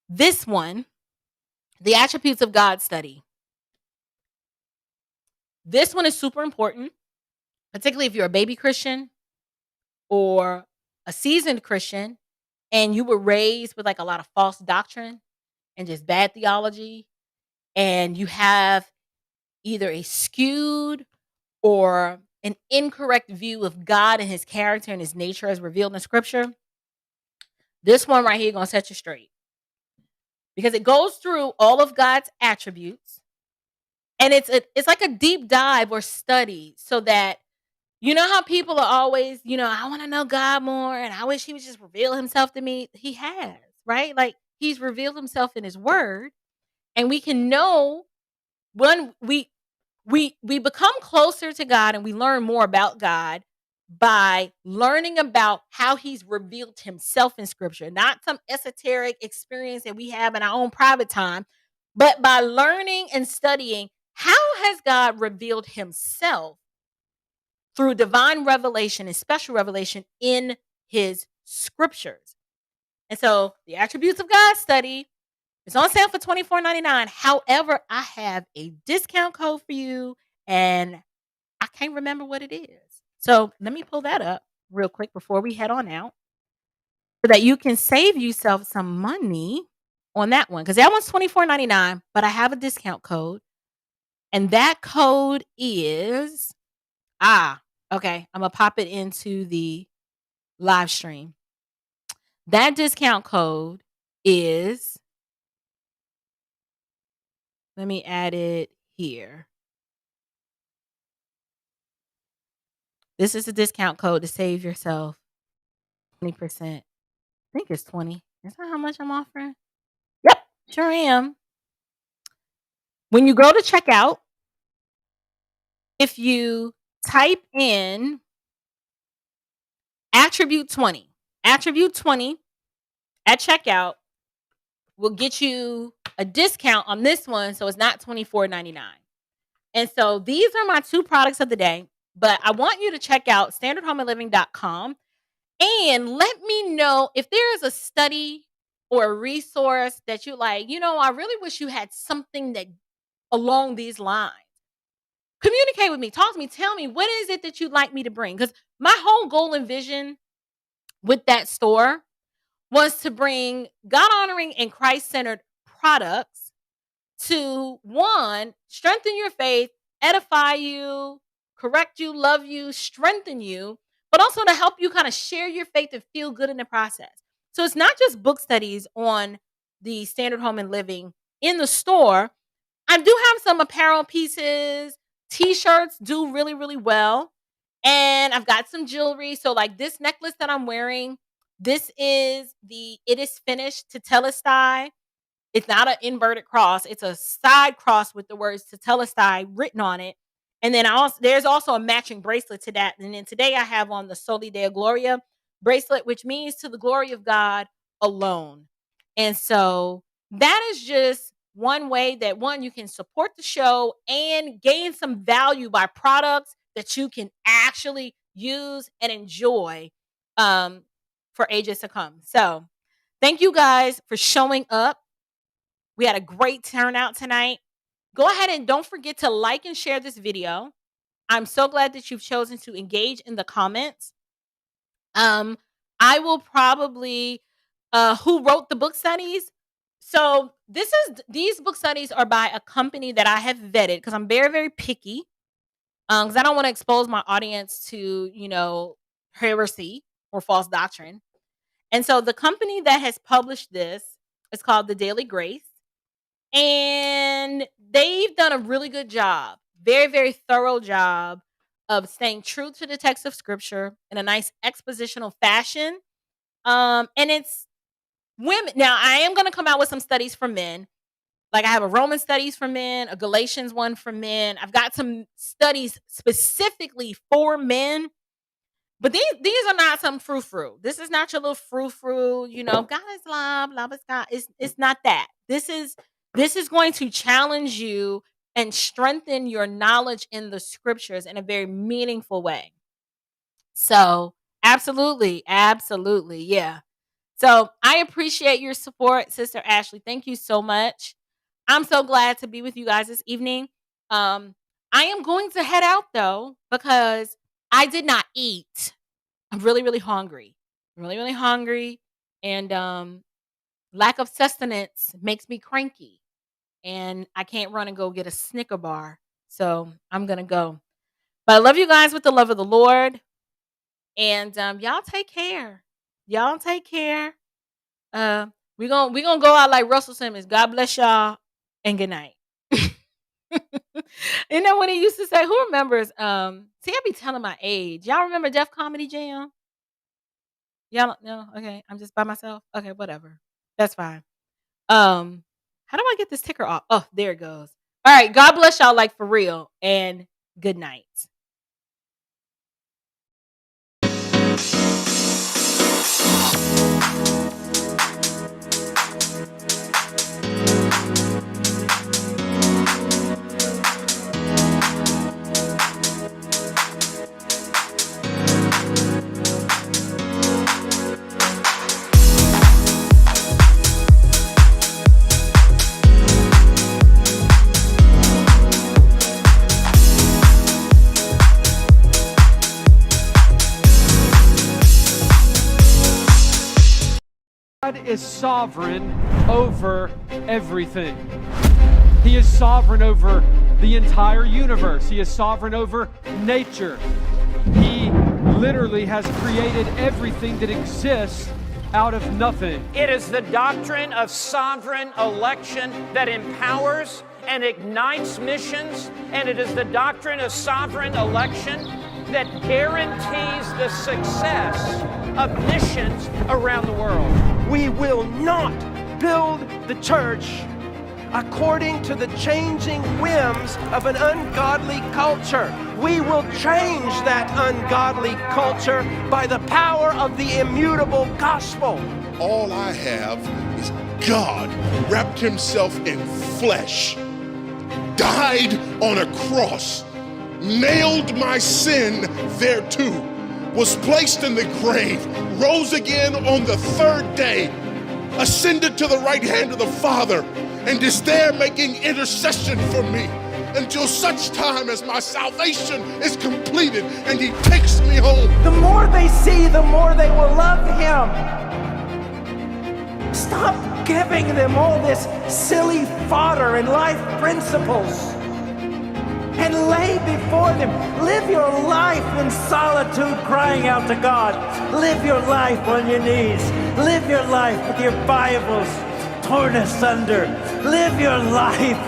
This one, the attributes of God study. This one is super important, particularly if you're a baby Christian or a seasoned Christian and you were raised with like a lot of false doctrine and just bad theology, and you have either a skewed or an incorrect view of God and his character and his nature as revealed in scripture. This one right here is going to set you straight, because it goes through all of God's attributes, and it's like a deep dive or study so that You know how people are always, I want to know God more and I wish he would just reveal himself to me. He has, right? Like he's revealed himself in his word, and we can know when we become closer to God and we learn more about God by learning about how he's revealed himself in scripture, not some esoteric experience that we have in our own private time, but by learning and studying how has God revealed himself through divine revelation and special revelation in his scriptures. And so the attributes of God study is on sale for $24.99. However, I have a discount code for you, and I can't remember what it is. So let me pull that up real quick before we head on out so that you can save yourself some money on that one. Because that one's $24.99, but I have a discount code. And that code is okay. I'm gonna pop it into the live stream. That discount code is, let me add it here. This is a discount code to save yourself 20%. I think it's 20. Is that how much I'm offering? Yep, sure am. When you go to checkout, if you type in attribute 20 at checkout will get you a discount on this one, so it's not $24.99. And so these are my two products of the day, but I want you to check out standardhomeandliving.com and let me know if there is a study or a resource that you like, I really wish you had something that along these lines. Communicate with me, talk to me, tell me what is it that you'd like me to bring? Because my whole goal and vision with that store was to bring God-honoring and Christ-centered products to, one, strengthen your faith, edify you, correct you, love you, strengthen you, but also to help you kind of share your faith and feel good in the process. So it's not just book studies on the Standard Home and Living in the store. I do have some apparel pieces. T-shirts do really, really well. And I've got some jewelry. So like this necklace that I'm wearing, this is the It Is Finished Tetelestai. It's not an inverted cross. It's a side cross with the words Tetelestai written on it. And then there's also a matching bracelet to that. And then today I have on the Soli Deo Gloria bracelet, which means to the glory of God alone. And so that is just one way that, one, you can support the show and gain some value by products that you can actually use and enjoy for ages to come. So thank you guys for showing up. We had a great turnout tonight. Go ahead and don't forget to like and share this video. I'm so glad that you've chosen to engage in the comments. I will probably who wrote the book studies. So these book studies are by a company that I have vetted because I'm very, very picky. Because I don't want to expose my audience to, heresy or false doctrine. And so the company that has published this is called The Daily Grace. And they've done a really good job, very, very thorough job of staying true to the text of scripture in a nice expositional fashion. And it's women. Now, I am going to come out with some studies for men. Like I have a Roman studies for men, a Galatians one for men. I've got some studies specifically for men. But these are not some frou-frou. This is not your little frou-frou, God is love, love is God. It's not that. This is going to challenge you and strengthen your knowledge in the scriptures in a very meaningful way. So absolutely, yeah. So I appreciate your support, Sister Ashley. Thank you so much. I'm so glad to be with you guys this evening. I am going to head out though, because I did not eat. I'm really, really hungry. Really, really hungry. And lack of sustenance makes me cranky. And I can't run and go get a Snicker bar. So I'm going to go. But I love you guys with the love of the Lord. And y'all take care. Y'all take care. We're gonna go out like Russell Simmons. God bless y'all and good night. You know what he used to say? Who remembers? See, I be telling my age. Y'all remember Def Comedy Jam? Y'all don't know? Okay, I'm just by myself. Okay, whatever. That's fine. How do I get this ticker off? Oh, there it goes. All right, God bless y'all, like for real, and good night. God is sovereign over everything. He is sovereign over the entire universe. He is sovereign over nature. He literally has created everything that exists out of nothing. It is the doctrine of sovereign election that empowers and ignites missions, and it is the doctrine of sovereign election that guarantees the success of missions around the world. We will not build the church according to the changing whims of an ungodly culture. We will change that ungodly culture by the power of the immutable gospel. All I have is God wrapped himself in flesh, died on a cross, nailed my sin thereto, was placed in the grave, rose again on the third day, ascended to the right hand of the Father, and is there making intercession for me until such time as my salvation is completed and he takes me home. The more they see, the more they will love him. Stop giving them all this silly fodder and life principles, and lay before them. Live your life in solitude, crying out to God. Live your life on your knees. Live your life with your Bibles torn asunder. Live your life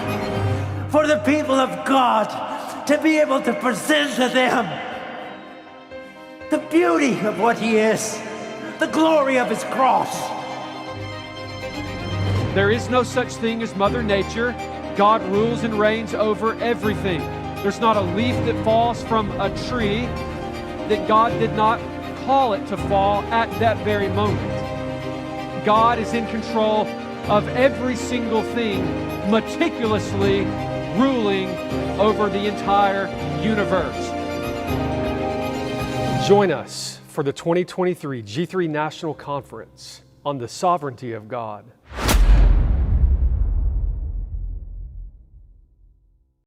for the people of God to be able to present to them the beauty of what he is, the glory of his cross. There is no such thing as Mother Nature. God rules and reigns over everything. There's not a leaf that falls from a tree that God did not call it to fall at that very moment. God is in control of every single thing, meticulously ruling over the entire universe. Join us for the 2023 G3 National Conference on the Sovereignty of God.